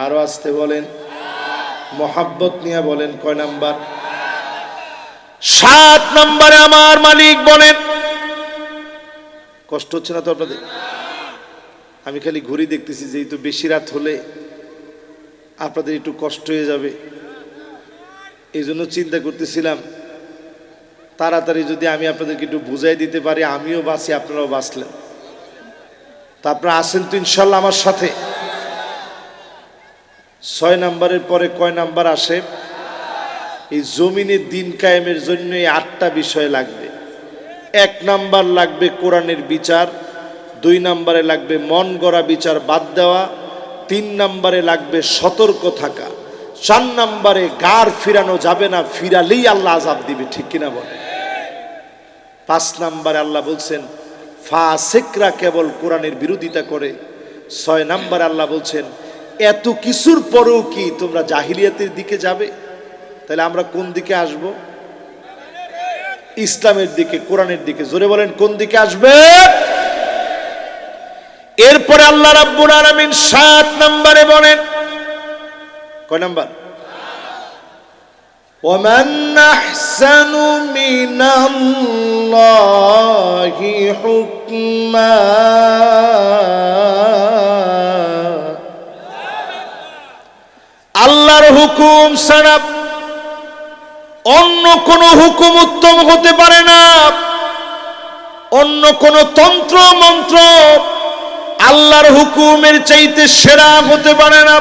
আরো আসতে বলেন, মোহাব্বত নিয়ে বলেন, কয় নাম্বার? 7 নম্বরে আমার মালিক বলেন, কষ্ট হচ্ছে না তো আপনাদের? আমি খালি ঘড়ি দেখতেছি, যেই তো বেশি রাত হলে আপনাদের একটু কষ্ট হয়ে যাবে, এই জন্য চিন্তা করতেছিলাম তাড়াতাড়ি যদি আমি আপনাদেরকে একটু বুঝাই দিতে পারি, আমিও বাঁচি আপনারাও বাঁচলেন। তা আপনারা আসেন তো ইনশাল্লাহ আমার সাথে। 6 নাম্বারের পরে কয় নাম্বার আসে? এই জমিনে দিন কায়েমের জন্য এই 8টা বিষয় লাগবে। 1 নাম্বার লাগবে কোরআনের বিচার, 2 নাম্বারে লাগবে মন গড়া বিচার বাদ দেওয়া, 3 নাম্বারে লাগবে সতর্ক থাকা, 4 নাম্বারে গার ফিরানো যাবে না, ফিরালেই আল্লাহ আযাব দিবে, ঠিক কিনা বলে। 5 নাম্বারে আল্লাহ বলছেন ফাসিকরা কেবল কোরআনের বিরোধিতা করে। 6 নাম্বারে আল্লাহ বলছেন এত কিছুর পরেও কি তোমরা জাহিলিয়াতের দিকে যাবে? তাহলে আমরা কোন দিকে আসব? ইসলামের দিকে, কোরআনের দিকে। জোরে বলেন কোন দিকে আসবে? এরপরে আল্লাহ রাব্বুল আলামিন 7 নম্বরে বলেন, কয় নাম্বার? ওয়ামান আহসানু মিনাল্লাহি হুকমা, আল্লাহর হুকুম ছাড়া অন্য কোন হুকুম উত্তম হতে পারে না। অন্য কোন তন্ত্র মন্ত্র আল্লাহর হুকুমের চাইতে সেরা হতে পারে না।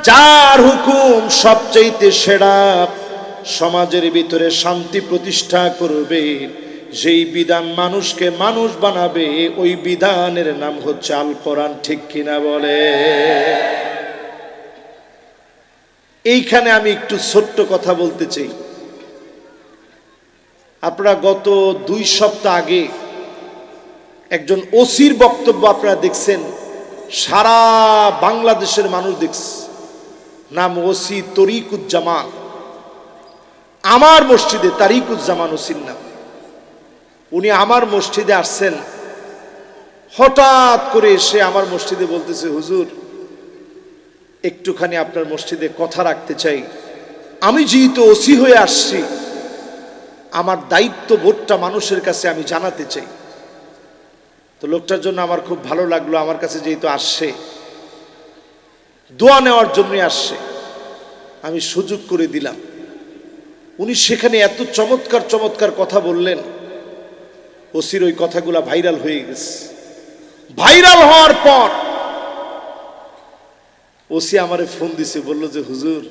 যার হুকুম সবচাইতে সেরা, সমাজের ভিতরে শান্তি প্রতিষ্ঠা করবে, যেই বিধান মানুষকে মানুষ বানাবে, ওই বিধানের নাম হচ্ছে আল কোরআন, ঠিক কিনা বলে। এইখানে আমি একটু ছোট্ট কথা বলতে চাই। আপনারা গত 2 সপ্তাহ আগে একজন ওসির বক্তব্য আপনারা দেখছেন, সারা বাংলাদেশের মানুষ দেখছে। নাম ওসি তরিকুজ্জামান। আমার মসজিদে তারিকুজ্জামান ওসির নাম। উনি আমার মসজিদে আসছেন, হঠাৎ করে এসে আমার মসজিদে বলতেছে, হুজুর একটুখানি আপনার মসজিদে কথা রাখতে চাই। আমি যেহেতু ওসি হয়ে আসছি, আমার দায়িত্ববোধটা মানুষের কাছে আমি জানাতে চাই। তো লোকটার জন্য আমার খুব ভালো লাগলো, আমার কাছে যেহেতু আসছে, দোয়া নেওয়ার জন্যই আসছে, আমি সুযোগ করে দিলাম। উনি সেখানে এত চমৎকার চমৎকার কথা বললেন, ওসির ওই কথাগুলা ভাইরাল হয়ে গেছে। ভাইরাল হওয়ার পর ওসি আমারে ফোন দিছে, বলল যে হুজুর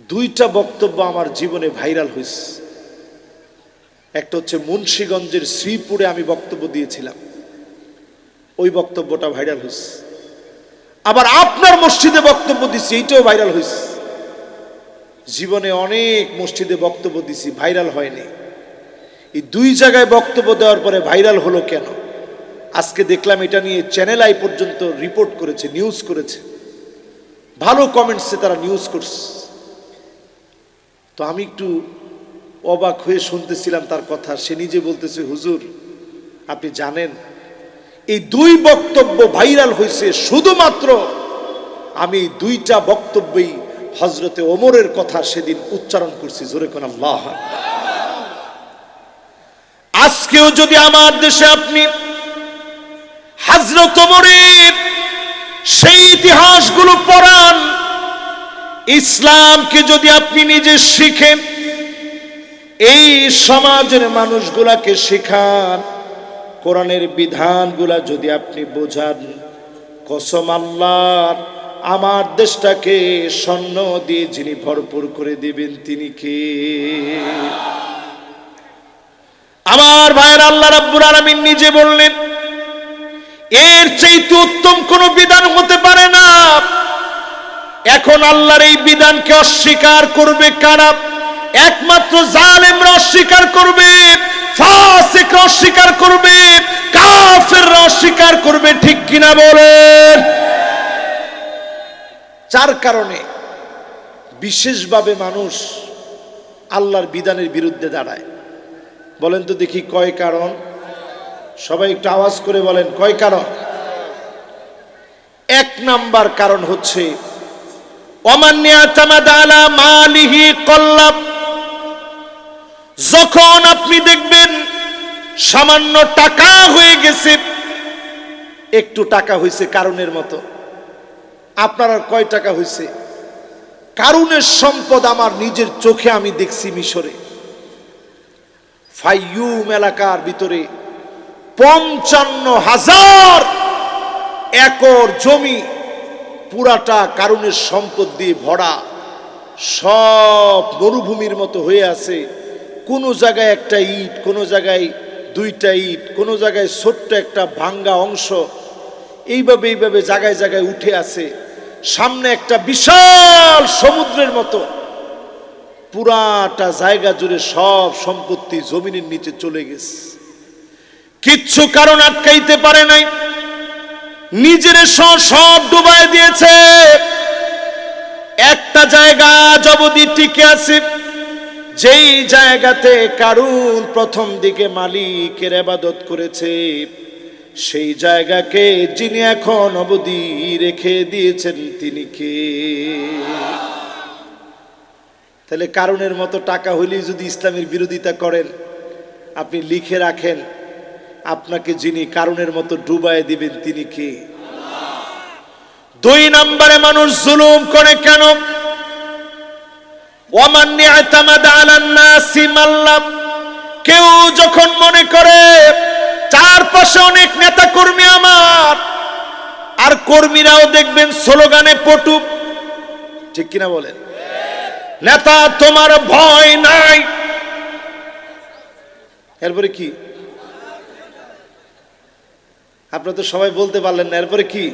2টা বক্তব্য আমার জীবনে ভাইরাল হয়েছে। একটা হচ্ছে মুন্সিগঞ্জের শ্রীপুরে আমি বক্তব্য দিয়েছিলাম, ওই বক্তব্যটা ভাইরাল হয়েছে। আবার আপনার মসজিদে বক্তব্য দিছি, এইটাও ভাইরাল হয়েছে। জীবনে অনেক মসজিদে বক্তব্য দিছি, ভাইরাল হয়নি। এই 2 জায়গায় বক্তব্য দেওয়ার পরে ভাইরাল হলো কেন? আজকে দেখলাম এটা নিয়ে চ্যানেল আই পর্যন্ত রিপোর্ট করেছে, নিউজ করেছে, ভালো কমেন্টসে তারা নিউজ করছে। তো আমি একটু অবাক হয়ে শুনতেছিলাম তার কথা। সে নিজে বলতেছে, হুজুর আপনি জানেন এই 2 বক্তব্য ভাইরাল হয়েছে শুধুমাত্র আমি 2টা বক্তব্যই হযরতে ওমরের কথা সেদিন উচ্চারণ করছি। জোরে কোন আল্লাহ। আজকেও যদি আমার দেশে আপনি হযরত ওমরের সেই ইতিহাসগুলো পড়ান, ইসলামকে যদি আপনি নিজে শিখেন, এই সমাজের মানুষগুলাকে শেখান, কোরআনের বিধানগুলা যদি আপনি বোঝান, কসম আল্লাহর, আমার দেশটাকে স্বর্ণ দিয়ে যিনি ভরপুর করে দিবেন তিনি কে? আমার ভাইয়ের, আল্লাহ রাব্বুল আলামিন নিজে বললেন এর চাইতে উত্তম কোন বিধান হতে পারে না। এখন আল্লাহর এই বিধানকে অস্বীকার করবে কারা? একমাত্র জালেমরা অস্বীকার করবে, ফাসিকরা অস্বীকার করবে, কাফেররা অস্বীকার করবে, ঠিক কিনা বলেন? 4 কারণে বিশেষভাবে মানুষ আল্লাহর বিধানের বিরুদ্ধে দাঁড়ায়। বলেন তো দেখি কয় কারণ? সবাই একটু আওয়াজ করে বলেন কয় কারণ? 1 নাম্বার কারণ হচ্ছে যখন আপনি দেখবেন সামান্য টাকা হয়ে গেছে, একটু টাকা হয়েছে কারুনের মতো। আপনার আর কয় টাকা হয়েছে? কারুনের সম্পদ আমার নিজের চোখে আমি দেখছি মিশরে। ফাইয়ুম এলাকার ভিতরে 55,000 একর জমি পুরাটা কারুনের সম্পদ দিয়ে ভরা, সব মরুভূমির মতো হয়ে আছে। কোনো জায়গায় একটা ইট, কোনো জায়গায় দুইটা ইট, কোনো জায়গায় ছোট্ট একটা ভাঙ্গা অংশ, এইভাবে জায়গায় জায়গায় উঠে আছে। সামনে একটা বিশাল সমুদ্রের মতো পুরাটা জায়গা জুড়ে সব সম্পত্তি জমিনের নিচে চলে গেছে। কিচ্ছু কারণ আটকাইতে পারে নাই, নিজের সব ডুবাই দিয়েছে। একটা জায়গা অবধি টিকে আছে, যেই জায়গাতে কারুন প্রথম দিকে মালিকের ইবাদত করেছে, সেই জায়গাকে যিনি এখন অবধি রেখে দিয়েছেন তিনি কে? তাহলে কারুনের মতো টাকা হইলেই যদি ইসলামের বিরোধিতা করেন, আপনি লিখে রাখেন আপনাকে যিনি কারুনের মতো ডুবায় দিবেন তিনি কে? 2 নম্বরে মানুষ জুলুম করে কেন? ওয়ামান ইয়াতামাদা আলান নাসি মাল্লাম, কেউ যখন মনে করে চারপাশে অনেক নেতা কর্মী আমার, আর কর্মীরাও দেখবেন স্লোগানে পটু, ঠিক কিনা বলেন? নেতা তোমার ভয় নাই, এরপরে কি? আপনারা তো সবাই বলতে পারলেন না, এরপরে কি?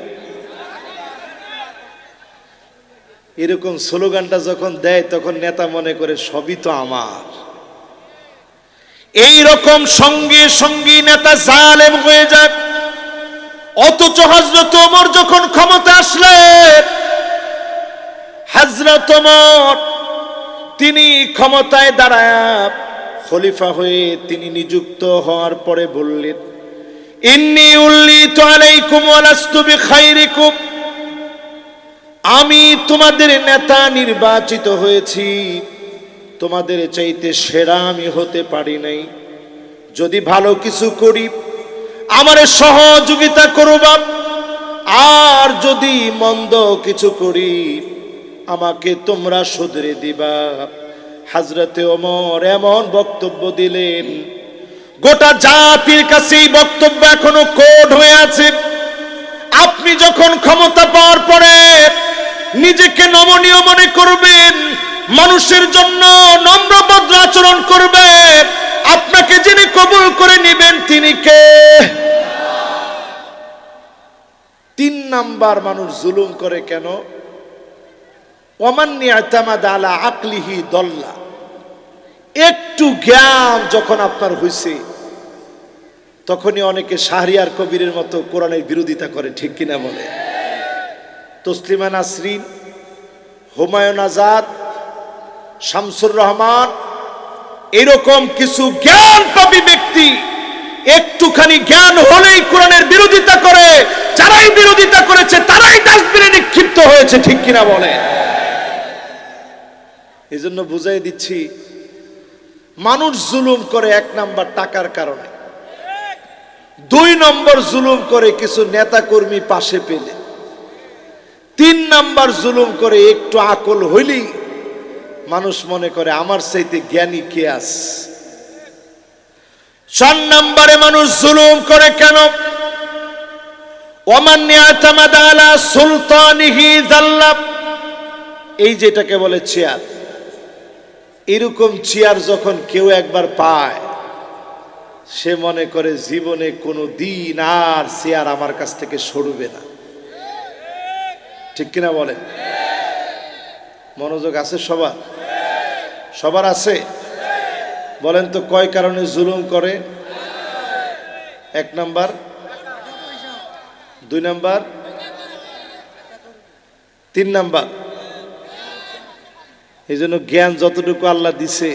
এরকম স্লোগানটা যখন দেয় তখন নেতা মনে করে সবই তো আমার। এই রকম সঙ্গে সঙ্গী নেতা জালেম হয়ে যায়। অথচ হযরত ওমর যখন ক্ষমতা আসলেন, হযরত ওমর তিনি ক্ষমতায় দাঁড়ায় খলিফা হয়ে তিনি নিযুক্ত হওয়ার পরে বললেন, ইন্নী উল্লিতু আলাইকুম ওয়া লাস্তু বিখাইরিকুম, আমি তোমাদের নেতা নির্বাচিত হয়েছি, তোমাদের চাইতে সেরা আমি হতে পারি নাই। যদি ভালো কিছু করি আমারে সহযোগিতা করবা, আর যদি মন্দ কিছু করি আমাকে তোমরা শুধরে দিবা। হযরতে ওমর এমন বক্তব্য দিলেন, গোটা জাতির কাছে এই বক্তব্য এখনো কোড হয়ে আছে। আপনি যখন ক্ষমতা পাওয়ার পরে নিজেকে নমনীয় মনে করবেন, মানুষের জন্য নম্র ভদ্র আচরণ করবেন, আপনাকে যিনি কবুল করে নেবেন তিনি কে? 3 নাম্বার মানুষ জুলুম করে কেন? ওয়ামান ইয়াতামাদা আলা আকলিহি দল্লা, একটু জ্ঞান যখন আপনার হইছে তখনই অনেকে শাহরিয়ার কবিরের মতো কোরআনের বিরোধিতা করে, ঠিক কিনা বলে? তসলিমা নাসরিন, হুমায়ুন আজাদ, শামসুর রহমান, এরকম কিছু জ্ঞানপাপী ব্যক্তি একটুখানি জ্ঞান হলেই কোরআনের বিরোধিতা করে। যারাই বিরোধিতা করেছে তারাই ডাস্টবিনে নিক্ষিপ্ত হয়েছে, ঠিক কিনা বলে? এই জন্য বুঝাই দিচ্ছি, মানুষ জুলুম করে 1 নাম্বার টাকার কারণে, 2 নম্বর জুলুম করে কিছু নেতা কর্মী পাশে পেলে, 3 নাম্বার জুলুম করে একটু আকল হইলেই মানুষ মনে করে আমার চাইতে জ্ঞানী কে আছে। 4 নম্বরে মানুষ জুলুম করে কেন? ওয়ামান ইয়াতামাদা আলা সুলতানিহি যাল্লা, এই যেটাকে বলে চেয়ার, এরকম চেয়ার যখন কেউ একবার পায় সে মনে করে জীবনে কোনো দিন আর চেয়ার আমার কাছ থেকে সরবে না, ঠিক কিনা বলেন? মনোযোগ আছে সবার? সবার আছে? বলেন তো কয় কারণে জুলুম করে? 1 নাম্বার, 2 নাম্বার, 3 নাম্বার। এই জন্য জ্ঞান যতটুকু আল্লাহ দিছে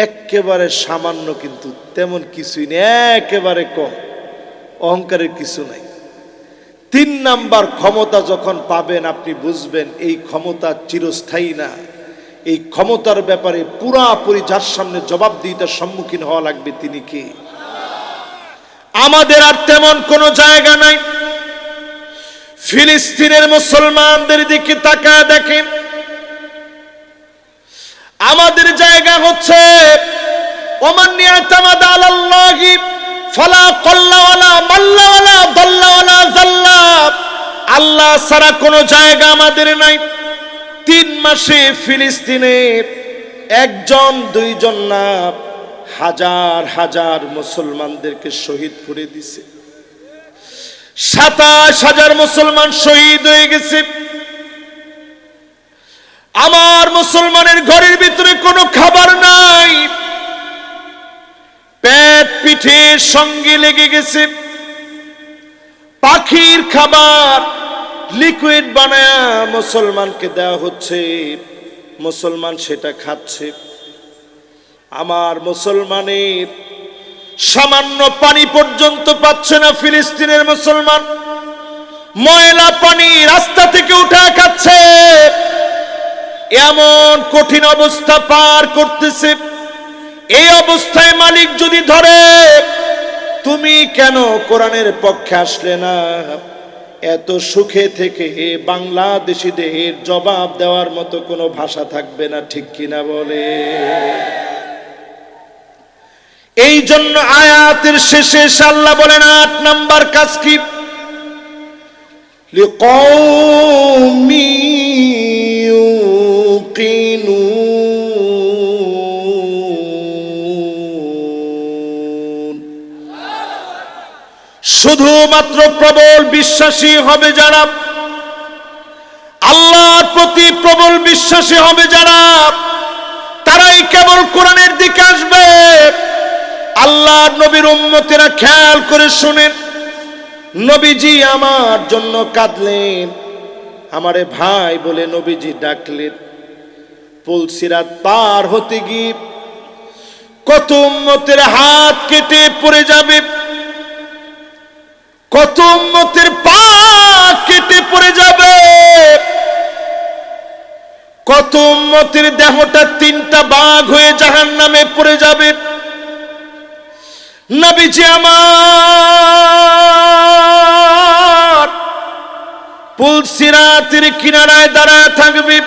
একেবারে সামান্য, কিন্তু তেমন কিছুই নেই, একেবারে কম, অহংকারের কিছু নাই। 3 নাম্বার, ক্ষমতা যখন পাবেন আপনি বুঝবেন এই ক্ষমতা চিরস্থায়ী না। এই ক্ষমতার ব্যাপারে পুরাপুরি যার সামনে জবাবদিহিতার সম্মুখীন হওয়া লাগবে তিনি কে? আমাদের আর তেমন কোনো জায়গা নাই। ফিলিস্তিনের মুসলমানদের দিকে তাকায় দেখেন, আমাদের জায়গা হচ্ছে ওমান ইয়াতামাদ আলাল্লাহি ফালা ক্বাল্লা ওয়ালা মাল্লা ওয়ালা দাল্লা ওয়ালা জাল্লা। আল্লাহ ছাড়া কোনো জায়গা আমাদের নাই। 3 মাসে ফিলিস্তিনে একজন দুইজন না, হাজার হাজার মুসলমানদেরকে শহীদ করে দিছে। 27,000 মুসলমান শহীদ হয়ে গেছে। আমার মুসলমানের ঘরের ভিতরে কোনো খাবার নাই, পেট পিঠের সঙ্গে লেগে গেছে। পাখির খাবার লিকুইড বানায়া মুসলমানকে দেওয়া হচ্ছে, মুসলমান সেটা খাচ্ছে। আমার মুসলমানের সামান্য পানি পর্যন্ত পাচ্ছে না ফিলিস্তিনের মুসলমান। ময়লা পানি রাস্তা থেকে উঠা খাচ্ছে। এমন কঠিন অবস্থা পার করতেছে। এই অবস্থায় মালিক যদি ধরে, তুমি কেন কোরআনের পক্ষে আসলে না, এত সুখে থেকে বাংলাদেশিদের জবাব দেওয়ার মতো কোনো ভাষা থাকবে না, ঠিক কিনা বলে? এই জন্য আয়াতের শেষে আল্লাহ বলেন 8 নাম্বার কাজ কি, লিকাউমি ইউকিনুন। শুধুমাত্র প্রবল বিশ্বাসী হবে যারা, আল্লাহর প্রতি প্রবল বিশ্বাসী হবে যারা, তারাই কেবল কোরআনের দিকে আসবে। আল্লাহর নবীর উম্মতেরা খেয়াল করে শুনেন, নবীজি আমার জন্য কাঁদলেন, আমারে ভাই বলে নবীজি ডাকলেন। পুলসিরাত পার হতে গিয়ে কত উম্মতের হাত কেটে পড়ে যাবে, কত উম্মতের পা কেটে পড়ে যাবে, কত উম্মতের দেহটা 3টা ভাগ হয়ে জাহান্নামে পড়ে যাবে। নবীজি আমার পুলসিরাতের কিনারায় দাঁড়ায় থাকবে,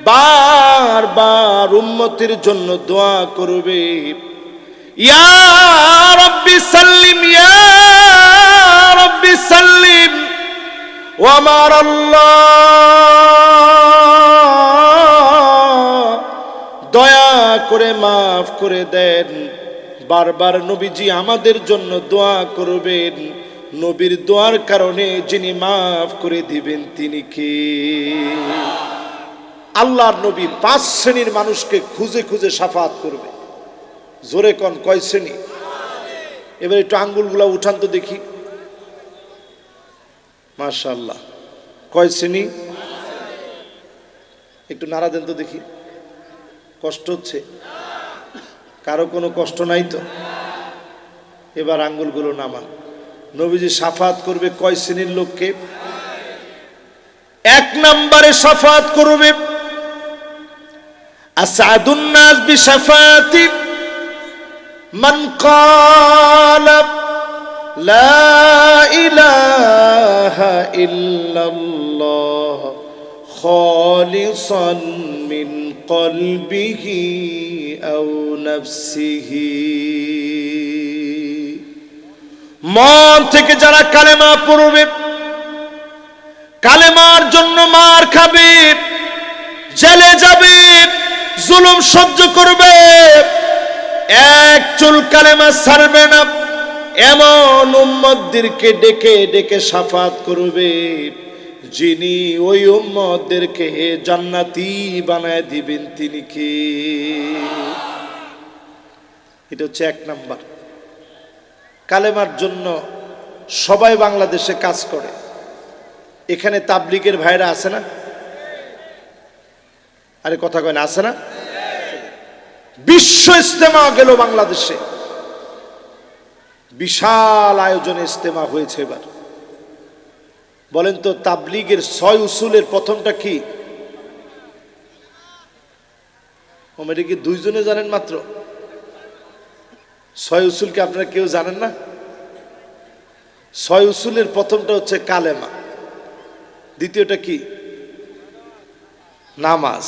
বারবার উম্মতের জন্য দোয়া করবে, ইয়া রাব্বি সাল্লিম, ইয়া রাব্বি সাল্লিম। ও আমার আল্লাহ, দয়া করে মাফ করে দেন। বারবার নবীজি আমাদের জন্য দোয়া করবেন। নবীর দোয়ার কারণে যিনি মাফ করে দিবেন তিনি কে? আল্লাহর নবী 5 শ্রেণীর মানুষকে খুঁজে খুঁজে শাফাত করবে। জোরে কোন কয় শ্রেণী? এবার একটু আঙ্গুলগুলা উঠান তো দেখি। মাশাআল্লাহ, কয় শ্রেণী? একটু নাড়া দেন তো দেখি। কষ্ট হচ্ছে? কারো কোনো কষ্ট নাই তো? এবার আঙ্গুলগুলো নামান। নবীজি শাফাত করবে কয় শ্রেণীর লোককে? 1 নম্বরে শাফাত করবে আসাদুন নাস বিশাফাতি মান ক্বালা লা ইলাহা ইল্লাল্লাহ খালিসান মিন কলবিহি আও নাফসিহি। মন থেকে যারা কালেমা পড়বে, কালেমার জন্য মার খাবে, জেলে যাবে, জুলুম সহ্য করবে, এক চুল কালেমা ছাড়বে না, এমন উম্মতদেরকে ডেকে ডেকে শাফাত করবে, যিনি ওই উম্মতদেরকে জান্নাতি বানায় দিবেন তিনি কে? এটা হচ্ছে 1 নাম্বার। কালেমার জন্য সবাই বাংলাদেশে কাজ করে। এখানে তাবলিগের ভাইরা আছে না? আরে কথা কয় না, আছে না? বিশ্ব ইজতেমা গেল বাংলাদেশে, বিশাল আয়োজনে ইজতেমা হয়েছে। এবার বলেন তো, তাবলিগের 6 উসুলের প্রথমটা কি? এটা কি 2 জনে জানেন মাত্র? 6 উসুল কি আপনারা কেউ জানেন না? ছয় উসুলের প্রথমটা হচ্ছে কালেমা, দ্বিতীয়টা কি? নামাজ,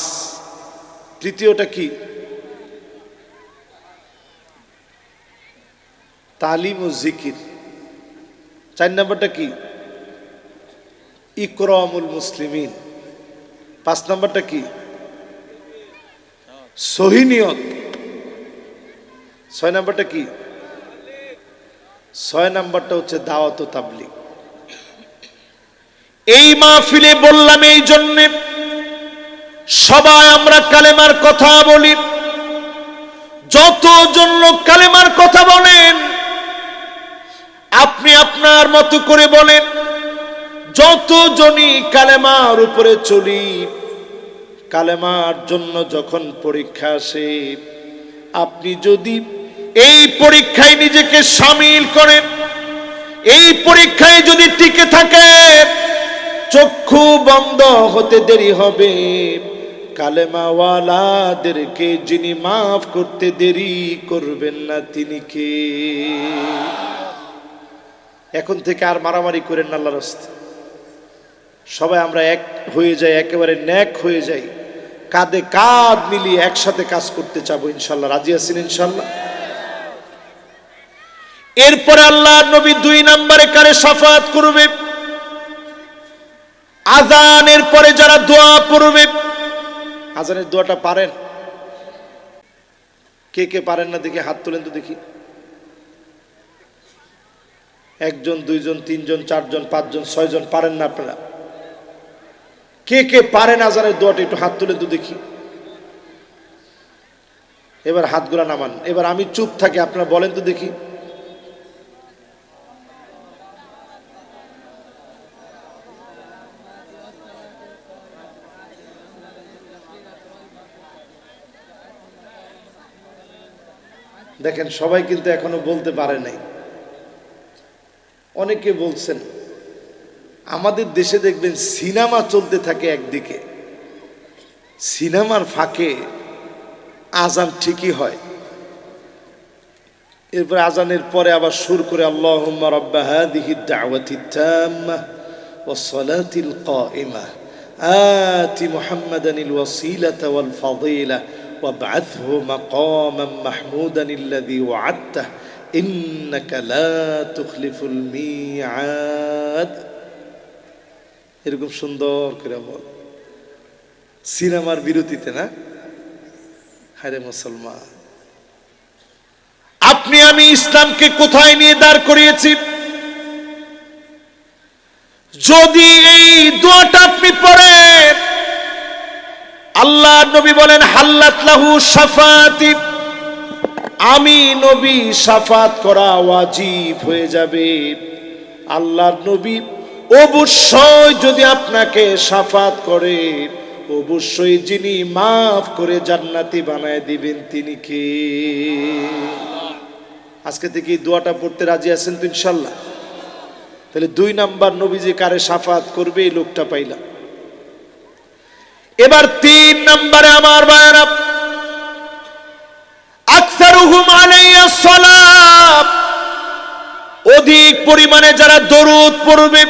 তৃতীয়টা কি? তালিম ও জিকির, চার নম্বরটা কি? ইকরামুল মুসলিমিন, পাঁচ নম্বরটা কি? সহিহ নিয়ত, ছয় নম্বরটা কি? ছয় নম্বরটা হচ্ছে দাওয়াত ও তাবলীগ। এই মাহফিলে বললাম এই জন্যে সবাই আমরা কালেমার কথা বলি, যতজন লোক কালেমার কথা বলেন আপনি আপনার মতো করে বলেন, যতজনই কালেমার উপরে চলি, কালেমার জন্য যখন পরীক্ষা আসে, আপনি যদি এই পরীক্ষায় নিজেকে শামিল করেন, এই পরীক্ষায় যদি টিকে থাকে, চক্ষু বন্ধ হতে দেরি হবে কালেমাওয়ালাদেরকে যিনি মাফ করতে দেরি করবেন না তিনি কে? এখন থেকে আর মারামারি করেন না আল্লাহর রাস্তায়, সবাই আমরা এক হয়ে যাই, একেবারে ন্যাক হয়ে যাই, কাঁধে কাঁধ মিলিয়ে একসাথে কাজ করতে চাবো ইনশাল্লাহ। রাজি আছেন ইনশাল্লাহ? এরপরে আল্লাহ নবী 2 নম্বরে কারে শাফাত করবে? আযানের পরে যারা দোয়া পড়বে। আযানের দোয়াটা পারেন? কে কে পারেন না দেখি হাত তোলেন তো দেখি। 1 জন 2 জন 3 জন 4 জন 5 জন 6 জন পারেন না আপনারা? কে কে পারেন আযানের দোয়াটা একটু হাত তুলেন তো দেখি। এবার হাতগুলা নামান, এবার আমি চুপ থাকি, আপনারা বলেন তো দেখি। দেখেন সবাই কিন্তু এখনো বলতে পারে নাই। অনেকে বলছেন। আমাদের দেশে দেখবেন সিনেমা চলতে থাকে একদিকে, সিনেমার ফাঁকে আজান ঠিকই হয়, এরপর আজানের পরে আবার সুর করে আল্লাহুম্মা রাব্বা হাযিহিদ দাওয়াতিত তাম্মাহ ওয়াস সালাতিল কাইমাহ আতি মুহাম্মাদানিল ওয়াসিলাতা ওয়াল ফাযিলাহ ওয়াবআথহু মাকামান মাহমুদান আল্লাযী ওয়া'আদতাহ ইন্নাকা লা তুখলিফুল মিআদ। এরকম সুন্দর করে বল। সিনেমার বিরতিতে না? হায়রে মুসলমান, আপনি আমি ইসলামকে কোথায় নিয়ে দাঁড় করিয়েছি? যদি এই দোয়াটা আপনি পড়েন, আল্লাহ নবী বলেন হাল্লাত লাহু শাফাতি, আমি নবী শাফাত করা ওয়াজিব হয়ে যাবে। আল্লাহর নবী অবশ্যই যদি আপনাকে শাফাত করে, অবশ্যই যিনি মাফ করে জান্নাতি বানায় দিবেন তিনি কে? আজকে থেকে এই দোয়াটা পড়তে রাজি আছেন তো ইনশাল্লাহ? তাহলে 2 নাম্বার নবীজি কারে শাফাত করবে এই লোকটা পাইলাম। এবার 3 নম্বরে আমার ভাইরা, আকসারুহুম আলাইহিস সালাত, অধিক পরিমাণে যারা দরুদ পড়বে।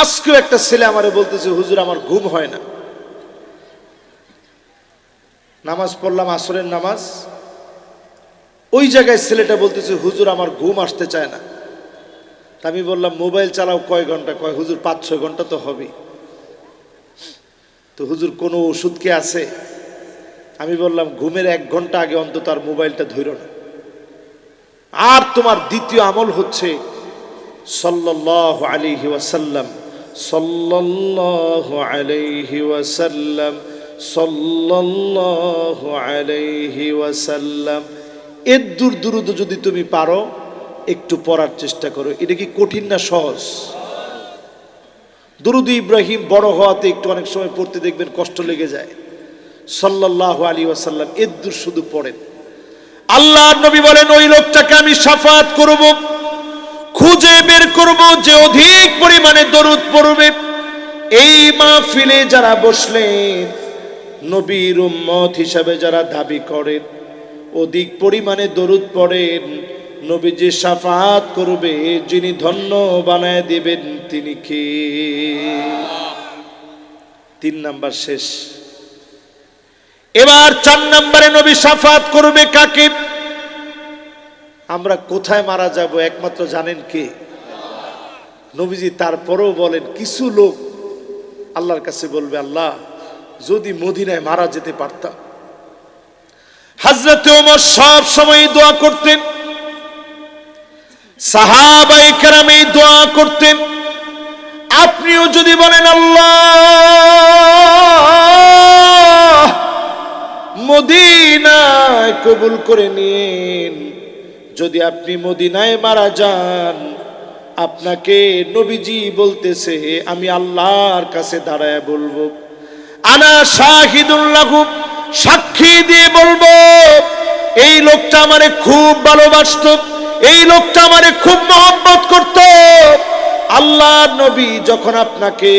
আজকেও একটা ছেলে আমারে বলতেছে, হুজুর আমার ঘুম হয় না। নামাজ পড়লাম আসরের নামাজ, ওই জায়গায় ছেলেটা বলতেছে হুজুর আমার ঘুম আসতে চায় না। তা আমি বললাম মোবাইল চালাও কয় ঘন্টা? কয় হুজুর 5-6 ঘন্টা তো হবে। তো হুজুর কোনো ওষুধ কি আছে? আমি বললাম ঘুমের 1 ঘন্টা আগে অন্তত আর মোবাইলটা ধরো না। আর তোমার দ্বিতীয় আমল হচ্ছে সাল্লাল্লাহু আলাইহি ওয়াসাল্লাম, সাল্লাল্লাহু আলাইহি ওয়াসাল্লাম, সাল্লাল্লাহু আলাইহি ওয়াসাল্লাম। এর দুরুদ যদি তুমি পারো একটু পড়ার চেষ্টা করো। এটা কি কঠিন না সহজ? দুরুদ ইব্রাহিম বড় হওয়াতে একটু অনেক সময় পড়তে দেখবেন কষ্ট লেগে যায়। সাল্লাল্লাহু আলাইহি ওয়াসাল্লাম এর দুরুদ শুধু পড়েন। আল্লাহর নবী বলেন ওই লোকটাকে আমি শাফাত করব, খুঁজে বের করব যে অধিক পরিমাণে দরুদ পড়বে। এই মাহফিলে যারা বসলেন, নবীর উম্মত হিসাবে যারা দাবি করেন, অধিক পরিমাণে দরুদ পড়েন, নবীজি শাফাত করবে, যিনি ধন্য বানায় দিবেন তিনি কে? 3 নাম্বার শেষ। এবার 4 নম্বরে নবী শাফাত করবে কাকে? আমরা কোথায় মারা যাব একমাত্র জানেন কে? নবীজি তারপরেও বলেন কিছু লোক আল্লাহর কাছে বলবে, আল্লাহ যদি মদিনায় মারা যেতে পারতাম। হযরত ওমর সব সময় দোয়া করতেন, সাহাবায়ে কেরাম এই দোয়া করতেন। আপনিও যদি বলেন আল্লাহ মদিনায় কবুল করে নিন, যদি আপনি মদিনায় মারা যান, আপনাকে নবীজি বলতেছে আমি আল্লাহর কাছে দাঁড়ায় বলবো, আনা শাহিদুল লাহু, সাক্ষী দিয়ে বলবো এই লোকটা আমারে খুব ভালোবাসতো, এই লোকটা আমারে খুব মহব্বত করত। আল্লাহর নবী যখন আপনাকে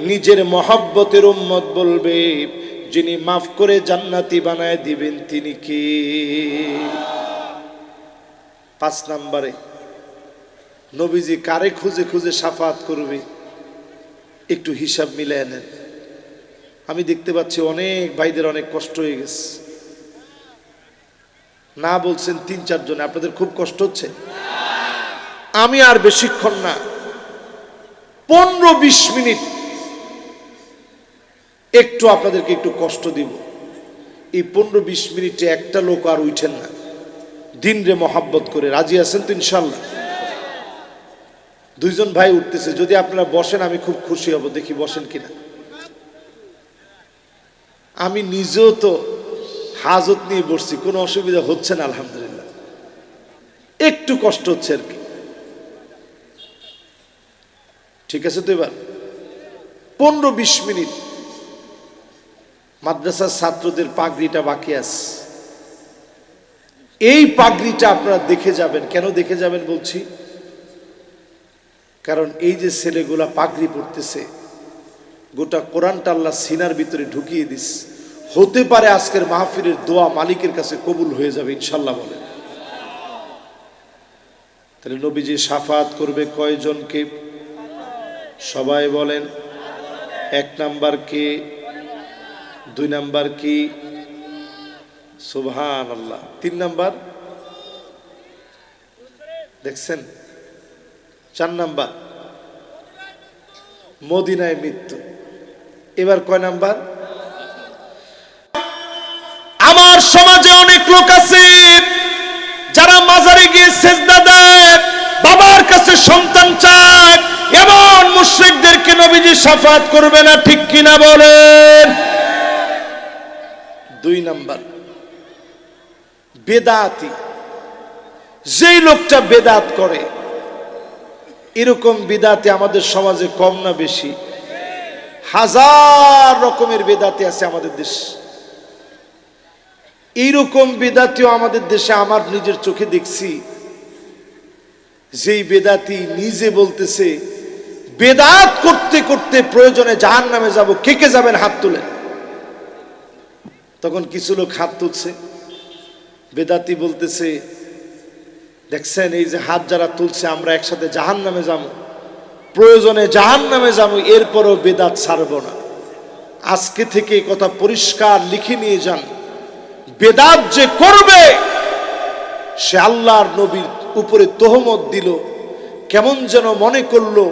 নিজের মহব্বতের উম্মত বলবে, যিনি মাফ করে জান্নাতি বানায় দিবেন তিনি কে? 5 নম্বরে নবীজি কারে খুঁজে খুঁজে শাফাত করবে একটু হিসাব মিলিয়ে নেন। আমি দেখতে পাচ্ছি অনেক ভাইদের অনেক কষ্ট হয়ে গেছে। না বলছেন 3-4 জন, আপনাদের খুব কষ্ট হচ্ছে। আমি আর বেশিক্ষণ না, 15-20 মিনিট একটু আপনাদেরকে একটু কষ্ট দিব। এই 15-20 মিনিটে একটা লোক আর উঠেন না, দিন রে মহাব্বত করে। রাজি আছেন তো ইনশাল্লাহ? 2 জন ভাই উঠতেছে, যদি আপনারা বসেন আমি খুব খুশি হব। দেখি বসেন কিনা। আমি নিজেও তো হাজত নিয়ে বসছি, কোনো অসুবিধা হচ্ছে না আলহামদুলিল্লাহ। একটু কষ্ট হচ্ছে আর কি। ঠিক আছে তো? এবার 15-20 মিনিট মাদ্রাসার ছাত্রদের পাগড়িটা বাকি আছে। এই পাগড়িটা আপনারা দেখে যাবেন। কেন দেখে যাবেন বলছি? কারণ এই যে ছেলেগুলা পাগড়ি পড়তেছে, গোটা কোরআনটা আল্লাহ সিনার ভিতরে ঢুকিয়ে দিস। হতে পারে আজকের মাহফিলের দোয়া মালিকের কাছে কবুল হয়ে যাবে ইনশাল্লাহ। বলেন তাহলে নবীজি শাফাত করবে কয়জনকে? সবাই বলেন। 1 নাম্বার কে? 2 নাম্বার কি? সুবহানাল্লাহ। 3 নাম্বার দেখছেন? 4 নাম্বার মদিনায় মৃত্যু। এবার কয় নাম্বার? আমার সমাজে অনেক লোক আছে যারা মাজারে গিয়ে সেজদা দেয়, বাবার কাছে সন্তান চায়। এমন মুশরিকদেরকে নবীজি শাফাত করবে না, ঠিক কিনা বলেন? 2 নাম্বার বেদাতি। যেই লোকটা বেদাত করে, এরকম বেদাতি আমাদের সমাজে কম না বেশি? 1000 রকমের বেদাতি আছে আমাদের দেশে। এইরকম বেদাতিও আমাদের দেশে আমার নিজের চোখে দেখছি। যেই বেদাতি নিজে বলতেছে বেদাত করতে করতে প্রয়োজনে জাহান্নামে যাব। কে কে যাবেন হাত তুলেন। তখন কিছু লোক হাত তুলছে। বেদাতি বলতেছে, দেখছেন এই যে হাত যারা তুলছে, আমরা একসাথে জাহান্নামে যাব, প্রয়োজনে জাহান্নামে যাব, এরপরও বেদাত ছাড়ব না। আজকে থেকে এই কথা পরিষ্কার লিখে নিয়ে যান। বেদাত যে করবে সে আল্লাহর নবীর উপরে তোহমত দিল। কেমন যেন মনে করলো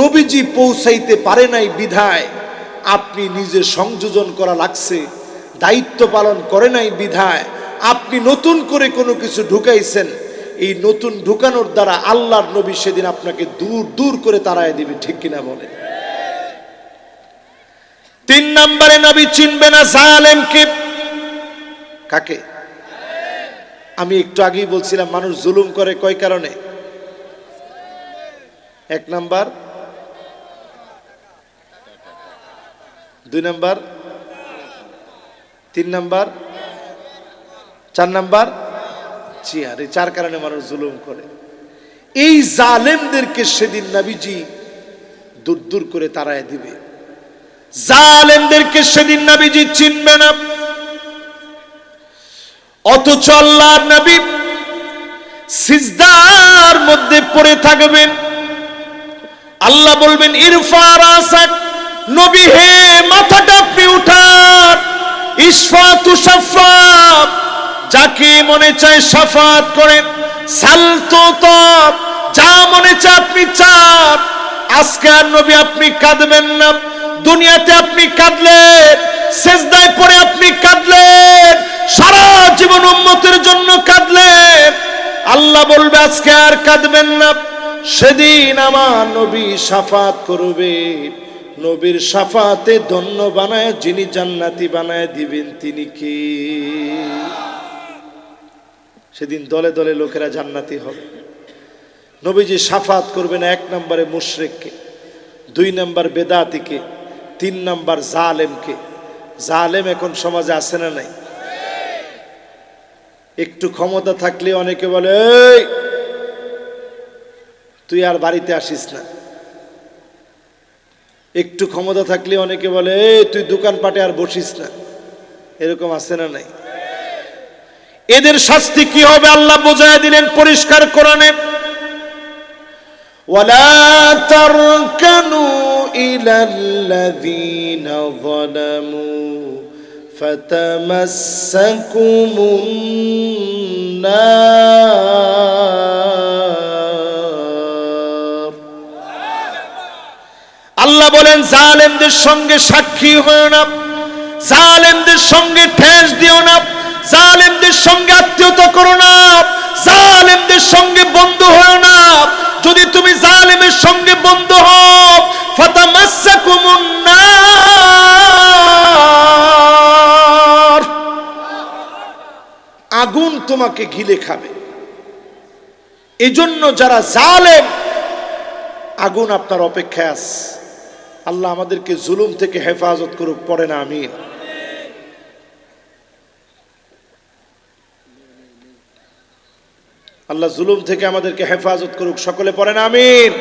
নবীজি পৌঁছাইতে পারে নাই বিধায় আপনি নিজে সংযোজন করা লাগছে, দায়িত্ব পালন করে নাই বিধায় আপনি নতুন করে কোনো কিছু ঢুকাইছেন। এই নতুন ঢুকানোর দ্বারা আল্লাহর নবী সেদিন আপনাকে দূর দূর করে তাড়ায় দিবে, ঠিক কিনা বলেন? 3 নম্বরে নবী চিনবে না জালেমকে। কাকে? আমি একটু আগেই বলছিলাম মানুষ জুলুম করে কয় কারণে? 1 number, 2 number, 3 number, 4 number chair. এই 4 কারণে মানুষ জুলুম করে। এই জালেমদেরকে সেদিন নবীজি দূর দূর করে তাড়ায় দিবে। জালেমদেরকে সেদিন নবীজি চিনবে না। অথচ আল্লাহর নবী সিজদার মধ্যে পড়ে থাকবেন। আল্লাহ বলবেন ইরফা রাসাক, নবী হে মাথাটা আপনি উঠান। ইশফা তুশাফা, যাকে মনে চায় শাফাত করেন। সাল তুতাব, যা মনে চায় আপনি চান। আজকে আর নবী আপনি কাঁদবেন না। দুনিয়াতে আপনি কাঁদলেন, সিজদায় পড়ে আপনি কাঁদলেন, সারা জীবন উম্মতের জন্য কাঁদলেন। আল্লাহ বলবে আজকে আর কাঁদবেন না। সেদিন আমার নবী শাফাত করবে। নবীর শাফাতে ধন্য বানায় যিনি জান্নাতি বানায় দিবেন তিনি কে? সেদিন দলে দলে লোকেরা জান্নাতি হবে। নবীজি শাফাত করবেন এক নম্বরে মুশরিককে, দুই নম্বর বেদাতিকে, তিন নম্বর জালেমকে। জালেম এখন সমাজে আছে না নাই? একটু ক্ষমতা থাকলে অনেকে বলে এই তুই আর বাড়িতে আসিস না। একটু ক্ষমতা থাকলে অনেকে বলে এই তুই দোকানপাটে আর বসিস না। এরকম আছে না নাই? এদের শাস্তি কি হবে আল্লাহ বোঝায় দিলেন পরিষ্কার কোরআনে। ওয়ালা তারকানু ইলাল্লাযীনা যালামু ফাতামাসসাকুমুন নার। আল্লাহ বলেন জালেমদের সঙ্গে সাক্ষী হয়ো না, জালেমদের সঙ্গে ঠেস দিও না, জালেমদের সঙ্গে আত্মীয়তা করো না, জালেমদের সঙ্গে বন্ধু হও না। যদি তুমি জালেমের সঙ্গে বন্ধু হও ফাতামাসসাকুমুন নার, আগুন তোমাকে ঘিরে খাবে। এজন্য যারা জালেম, আগুন আপনার অপেক্ষায় আছে। আল্লাহ আমাদেরকে জুলুম থেকে হেফাজত করুক, পড়ে না আমিন। আল্লাহ জুলুম থেকে আমাদেরকে হেফাজত করুক, সকলে পড়েন আমিন।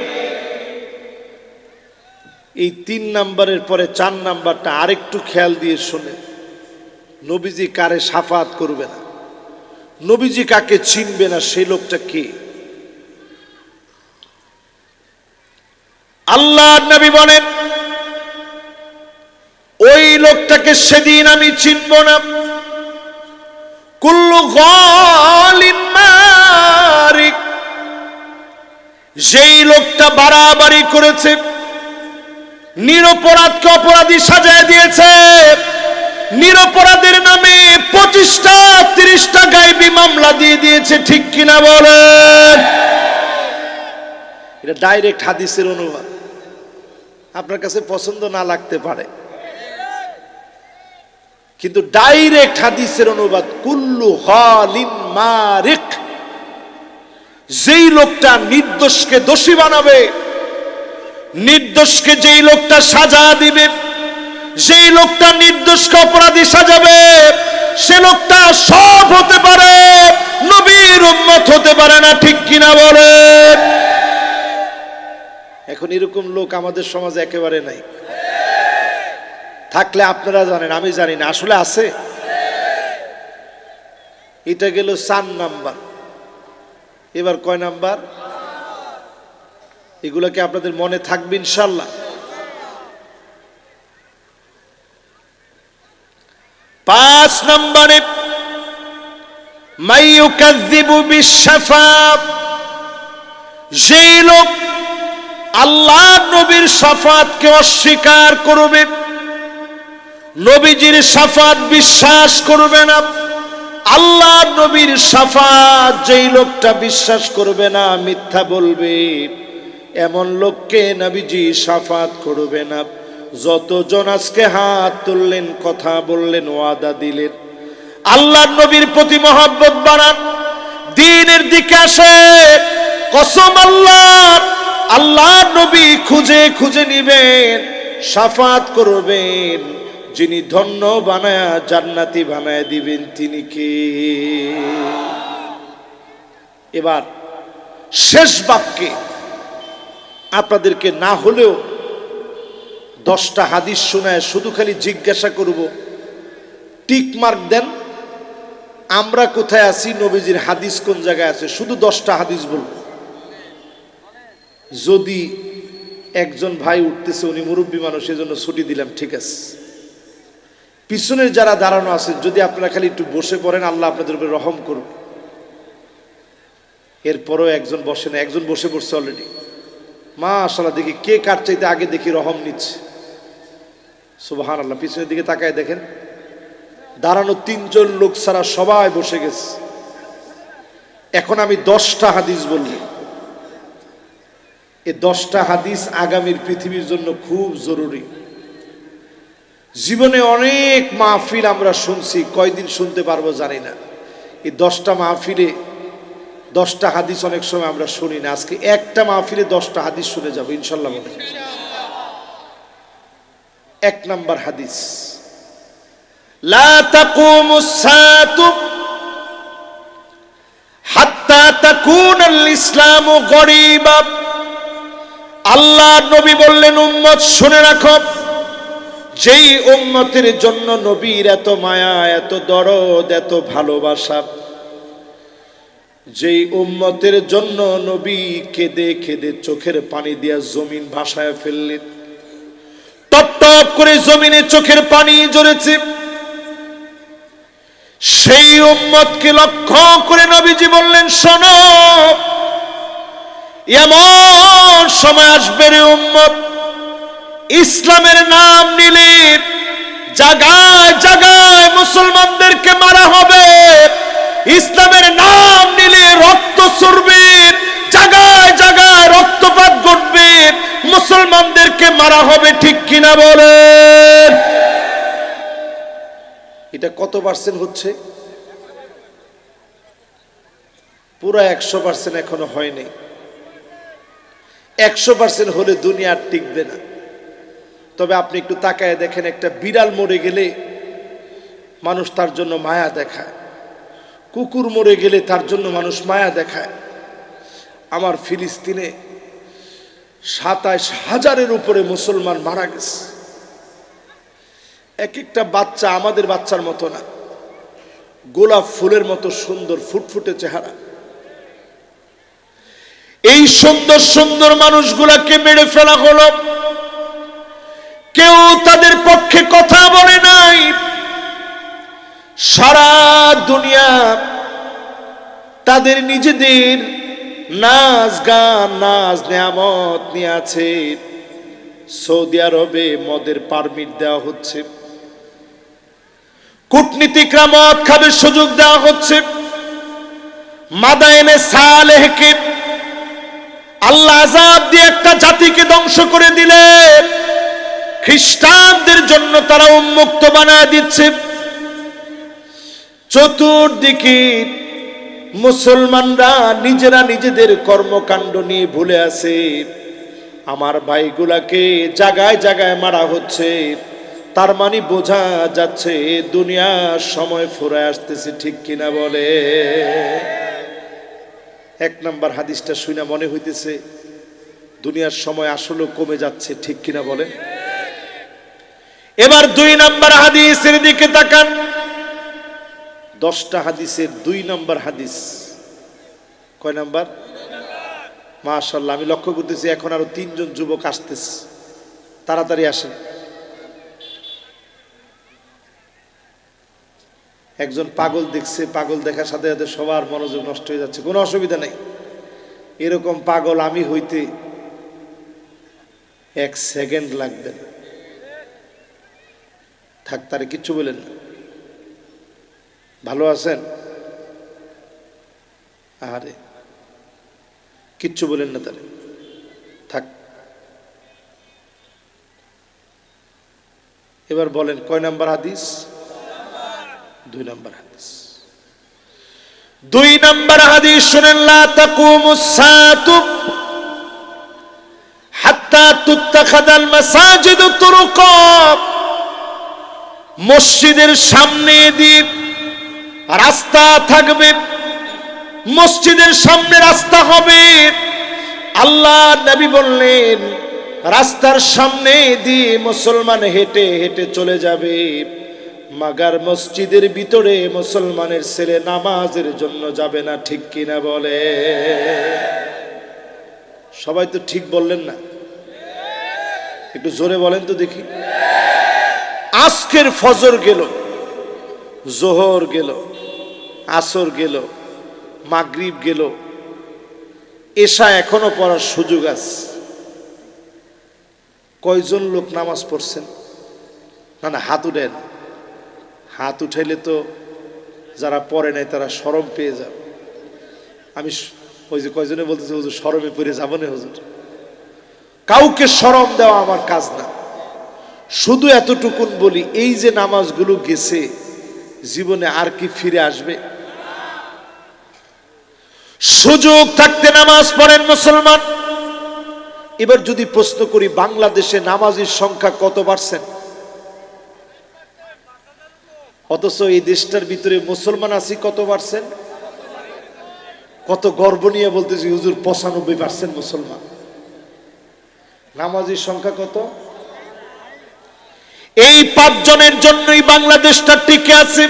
এই 3 নম্বরের পরে 4 নম্বরটা আরেকটু খেয়াল দিয়ে শুনে। নবীজি কারে শাফাত করবে না, নবীজি কাকে চিনবে না, সেই লোকটা কে? আল্লাহ নবী বলেন ওই লোকটাকে সেদিন আমি চিনব না। কুল্লু গালিম মারিক, যেই লোকটা বাড়াবাড়ি করেছে, নিরপরাধকে অপরাধী সাজায় দিয়েছে, নিরপরাধের নামে 25টা 30টা গায়েবী মামলা দিয়ে দিয়েছে, ঠিক কিনা বলেন? এটা ডাইরেক্ট হাদিসের অনুবাদ। আপনার কাছে পছন্দ না লাগতে পারে, কিন্তু ডাইরেক্ট হাদিসের অনুবাদ কুল্লু গালিম মারিক। যেই লোকটা নির্দোষকে দোষী বানাবে, নির্দোষকে যেই লোকটা সাজা দিবে, যেই লোকটা নির্দোষকে অপরাধী সাজাবে, সে লোকটা সব হতে পারে, নবীর উম্মত হতে পারে না, ঠিক কিনা বলেন? এখন এরকম লোক আমাদের সমাজে একেবারে নাই। থাকলে আপনারা জানেন, আমি জানি না, আসলে আছে। এটা গেল 4 নাম্বার। এবার কয় নাম্বার? এগুলো কি আপনাদের মনে থাকবে ইনশাআল্লাহ? 5 নম্বরে মাইয়ুকাযযিবু বিশ-শাফাআত, যেই লোক আল্লাহ নবীর শাফাতকে অস্বীকার করবে, নবীজির শাফাত বিশ্বাস করবে না। আল্লাহ নবীর শাফাত যেই লোকটা বিশ্বাস করবে না, মিথ্যা বলবে, এমন লোককে নবীজি শাফাত করবে না। যতজন আজকে হাত তুললেন, কথা বললেন, ওয়াদা দিলেন, আল্লাহ নবীর প্রতি মহব্বত বাড়ান, দ্বীনের দিকে আসে, কসম আল্লাহর, আল্লাহ নবী খুঁজে খুঁজে নিবেন, শাফাত করবেন, যিনি ধন্য বানায়া জান্নাতি বানায় দিবেন তিনি কে? এবার শেষ বাক্যে আপনাদেরকে না হলেও 10টা হাদিস শোনায় শুধু খালি জিজ্ঞাসা করব, টিক মার্ক দেন, আমরা কোথায় আছি, নবীজির হাদিস কোন জায়গায় আছে, শুধু 10টা হাদিস বলবো। যদি একজন ভাই উঠতেছে, উনি মুরব্বী মানুষ, এজন্য ছুটি দিলাম, ঠিক আছে। পিছনের যারা দাঁড়ানো আছে, যদি আপনারা খালি একটু বসে পড়েন, আল্লাহ আপনাদের উপরে রহম করুন। এরপরও একজন বসে না, একজন বসে পড়ছে অলরেডি। মাশাআল্লাহ, দেখি কে কার চাইতে আগে দেখি রহম নিচ্ছে। সুবহানাল্লাহ, পিছনের দিকে তাকায় দেখেন, দাঁড়ানো 3 জন লোক ছাড়া সবাই বসে গেছে। এখন আমি 10টা হাদিস বলবো। এই 10টা হাদিস আগামীর পৃথিবীর জন্য খুব জরুরি। জীবনে অনেক মাহফিল আমরা শুনছি, কয়দিন শুনতে পারবো জানি না। এই 10টা মাহফিলে 10টা হাদিস অনেক সময় আমরা শুনি না। আজকে একটা মাহফিলে 10টা হাদিস শুনে যাবো ইনশাল্লাহ। 1 নাম্বার হাদিস, লা তাকুমুস সাআতু হাত্তা তাকুনাল ইসলামু গরীবা। আল্লাহর নবী বললেন, উম্মত শুনে রাখো, যেই উম্মতের জন্য নবীর এত মায়া, এত দরদ, এত ভালোবাসা, যেই উম্মতের জন্য নবী কেঁদে কেঁদে চোখের পানি দিয়া জমিন ভাসায় ফেললেন, টপ টপ করে জমিনে চোখের পানি ঝরেছে, সেই উম্মতকে লক্ষ্য করে নবীজি বললেন, শোনো, এমন সময় আসবে রে উম্মত, ইসলামের নাম নিলে জায়গায় জায়গায় মুসলমানদেরকে মারা হবে, ইসলামের নাম নিলে রক্ত ঝরবে, জায়গায় জায়গায় রক্তপাত ঘটবে, মুসলমানদেরকে মারা হবে, ঠিক কিনা বলেন? এটা কত পার্সেন্ট হচ্ছে? পুরো 100% এখনো হয়নি। 100% হলে দুনিয়া আর টিকবে না। তবে আপনি একটু তাকায় দেখেন, একটা বিড়াল মরে গেলে মানুষ তার জন্য মায়া দেখায়, কুকুর মরে গেলে তার জন্য মানুষ মায়া দেখায়। আমার ফিলিস্তিনে 27,000-এর উপরে মুসলমান মারা গেছে। এক একটা বাচ্চা আমাদের বাচ্চার মতো না, গোলাপ ফুলের মতো সুন্দর ফুটফুটে চেহারা। এই সুন্দর সুন্দর মানুষগুলাকে মেরে ফেলা হলো, কেউ তাদের পক্ষে কথা বলে নাই। সারা দুনিয়া তাদের নিজেদের নাচ গান, নাচ নেয়ামত নিয়ে আছে। সৌদি আরবে মদের পারমিট দেওয়া হচ্ছে, কূটনীতিকরা মদ খাবে সুযোগ দেওয়া হচ্ছে। মাদায়েনে সালেহকে আল্লাহ আযাব দিয়ে একটা জাতিকে ধ্বংস করে দিলে, খ্রিস্টানদের জন্য তারা উন্মুক্ত বানায় দিচ্ছে। চতুর্দিকে মুসলমানরা নিজেরা নিজেদের কর্মকাণ্ড নিয়ে ভুলে আছে। আমার ভাইগুলাকে জায়গায় জায়গায় মারা হচ্ছে, তার মানে বোঝা যাচ্ছে দুনিয়ার সময় ফুরায় আসতেছে, ঠিক কিনা বলে? 1 নাম্বার হাদিসটা শুনে মনে হইতেছে দুনিয়ার সময় আসলে কমে যাচ্ছে, ঠিক কিনা বলে? এবার 2 নাম্বার হাদিসের দিকে তাকান। 10টা হাদিসের 2 নাম্বার হাদিস কয় নাম্বার? মাশাআল্লাহ, আমি লক্ষ্য করতেছি এখন আরো 3 জন যুবক আসতেছে, তাড়াতাড়ি আসেন। একজন পাগল দেখছে, পাগল দেখার সাথে সাথে সবার মনোযোগ নষ্ট হয়ে যাচ্ছে। কোনো অসুবিধা নেই, এরকম পাগল আমি হইতে 1 সেকেন্ড লাগবে না। থাক, তারে কিচ্ছু বলেন না। ভালো আছেন? আরে কিচ্ছু বলেন না তারে, থাক। এবার বলেন কয় নাম্বার হাদিস? 2 নাম্বার হাদিস। 2 নাম্বার হাদিস শুনেন, লা তাকুমুস সাআতু হাত্তা তুত্তাখাদাল মাসাজিদু তুরুকা। মসজিদের সামনে দিয়ে রাস্তা থাকবে, মসজিদের সামনে রাস্তা হবে। আল্লাহ নবী বললেন, রাস্তার সামনে দিয়ে মুসলমান হেঁটে হেঁটে চলে যাবে, মাগার মসজিদের ভিতরে মুসলমানের ছেলে নামাজের জন্য যাবে না, ঠিক কিনা বলে? সবাই তো ঠিক বললেন না, একটু জোরে বলেন তো দেখি। আজকের ফজর গেল, জোহর গেল, আসর গেল, মাগরিব গেল, এশা এখনো পড়ার সুযোগ আছে। কয়জন লোক নামাজ পড়ছেন? না হাত উঠেন। হাত উঠাইলে তো যারা পড়ে নাই তারা শরম পেয়ে যাবে। আমি ওই যে কয়জনে বলতেছে হুজুর শরমে পড়ে যাবো না। হুজুর, কাউকে শরম দেওয়া আমার কাজ না, শুধু এতটুকুন বলি, এই যে নামাজগুলো গেছে জীবনে আর কি ফিরে আসবে? সুযোগ থাকতে নামাজ পড়েন মুসলমান। এবার যদি প্রশ্ন করি, বাংলাদেশে নামাজীর সংখ্যা কত পার্সেন্ট? অথচ এই দেশটার ভিতরে মুসলমান আছি কত পার্সেন্ট? কত গর্ব নিয়ে বলতেছি হুজুর 95% মুসলমান। নামাজীর সংখ্যা কত? এই 5 জনের জন্যই বাংলাদেশটা টিকে আছে,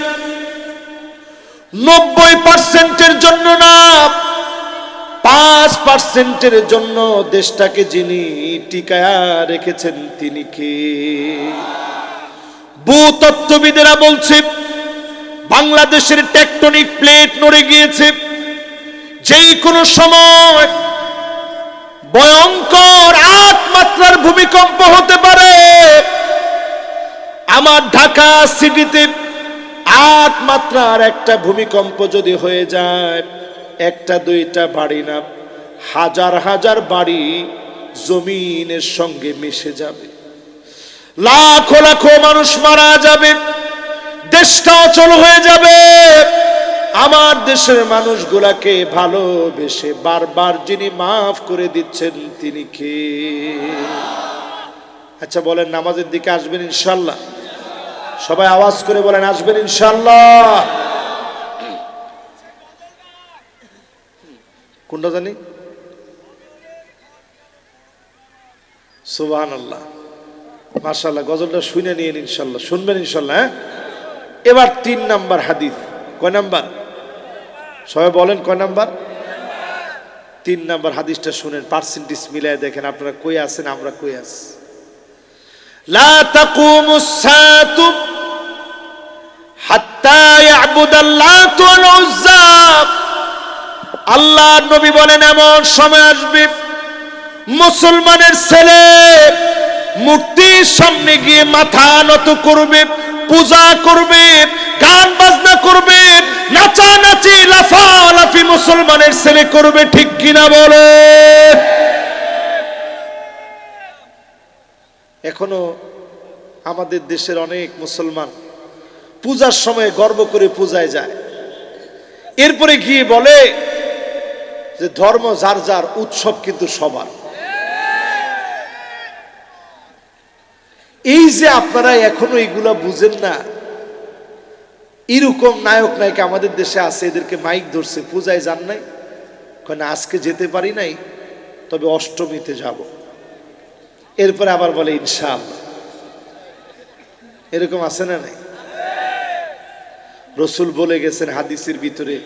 90%-এর জন্য না, 5%-এর জন্য দেশটাকে যিনি টিকায়া রেখেছেন তিনি কে? ভূতত্ত্ববিদেরা বলছে বাংলাদেশের টেকটনিক প্লেট নড়ে গিয়েছে, যেই কোনো সময় ভয়ঙ্কর 8 মাত্রার ভূমিকম্প হতে পারে। আমার ঢাকা সিটিতে 8 মাত্রার একটা ভূমিকম্প যদি হয়ে যায়, একটা দুইটা বাড়ি না, হাজার হাজার বাড়ি জমিনের সঙ্গে মিশে যাবে, লাখো লাখো মানুষ মারা যাবে, দেশটা অচল হয়ে যাবে। আমার দেশের মানুষগুলাকে ভালোবেসে বারবার যিনি মাফ করে দিচ্ছেন তিনি কে? আচ্ছা বলেন, নামাজের দিকে আসবেন ইনশাল্লাহ? সবাই আওয়াজ করে বলেন আসবেন ইনশাল্লাহ। কোনটা জানি? সুবহানাল্লাহ, মাশাআল্লাহ, গজলটা শুনে নিয়েন ইনশাল্লাহ, শুনবেন ইনশাল্লাহ। হ্যাঁ, এবার 3 নাম্বার হাদিস। কয় নাম্বার? সবাই বলেন কয় নাম্বার? 3 নাম্বার হাদিসটা শুনেন, পার্সেন্টেজ মিলায় দেখেন আপনারা কই আছেন, আমরা কই আছি। লা তাকুমুস সাআতু হাত্তা ইয়াবুদাল্লাহ ওয়াল উজ্জা। আল্লাহর নবী বলেন এমন সময় আসবে মুসলমানের ছেলে মূর্তির সামনে গিয়ে মাথা নত করবে, পূজা করবে, গান বাজনা করবে, নাচানাচি লাফালাফি মুসলমানের ছেলে করবে, ঠিক কিনা বলে? এখনো আমাদের দেশের অনেক মুসলমান পূজার সময় গর্ব করে পূজায় যায়, এরপরে গিয়ে বলে যে ধর্ম যার যার, উৎসব কিন্তু সবার। এই যে আপনারা এখনো এগুলা বুঝেন না, এরকম নায়ক নায়িকা আমাদের দেশে আছে, এদেরকে মাইক ধরছে, পূজায় যান নাই, কারণ আজকে যেতে পারি নাই, তবে অষ্টমীতে যাব, এরপরে আবার বলে ইনশাআল্লাহ। এরকম আছে না নাই? রাসূল বলে গেছেন হাদিসের ভিতরে,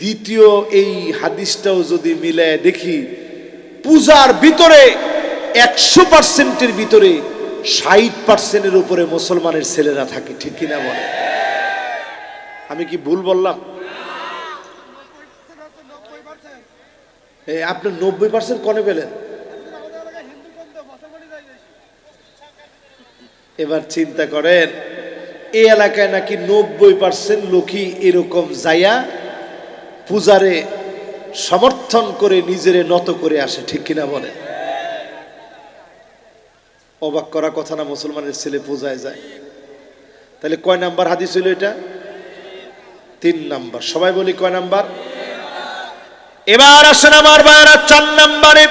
দ্বিতীয় এই হাদিসটাও যদি মিলায় দেখি, পূজার ভিতরে 100%-এর ভিতরে 60%-এর উপরে মুসলমানের ছেলেরা থাকে, ঠিক কিনা বলে? আমি কি ভুল বললাম? আপনি 90% কনে পেলেন? এবার চিন্তা করেন, এই এলাকায় নাকি 90% লোকই এরকম যাইয়া পূজারে সমর্থন করে নিজেরে নত করে আসে, ঠিক কিনা বলে? অবাক করা কথা না, মুসলমানের ছেলে পূজায় যায়। তাহলে কয় নাম্বার হাদিস হইল এটা? 3 নাম্বার। সবাই বলি কয় নাম্বার? এবার আসেন আমার ভাইরা 4 নাম্বারে।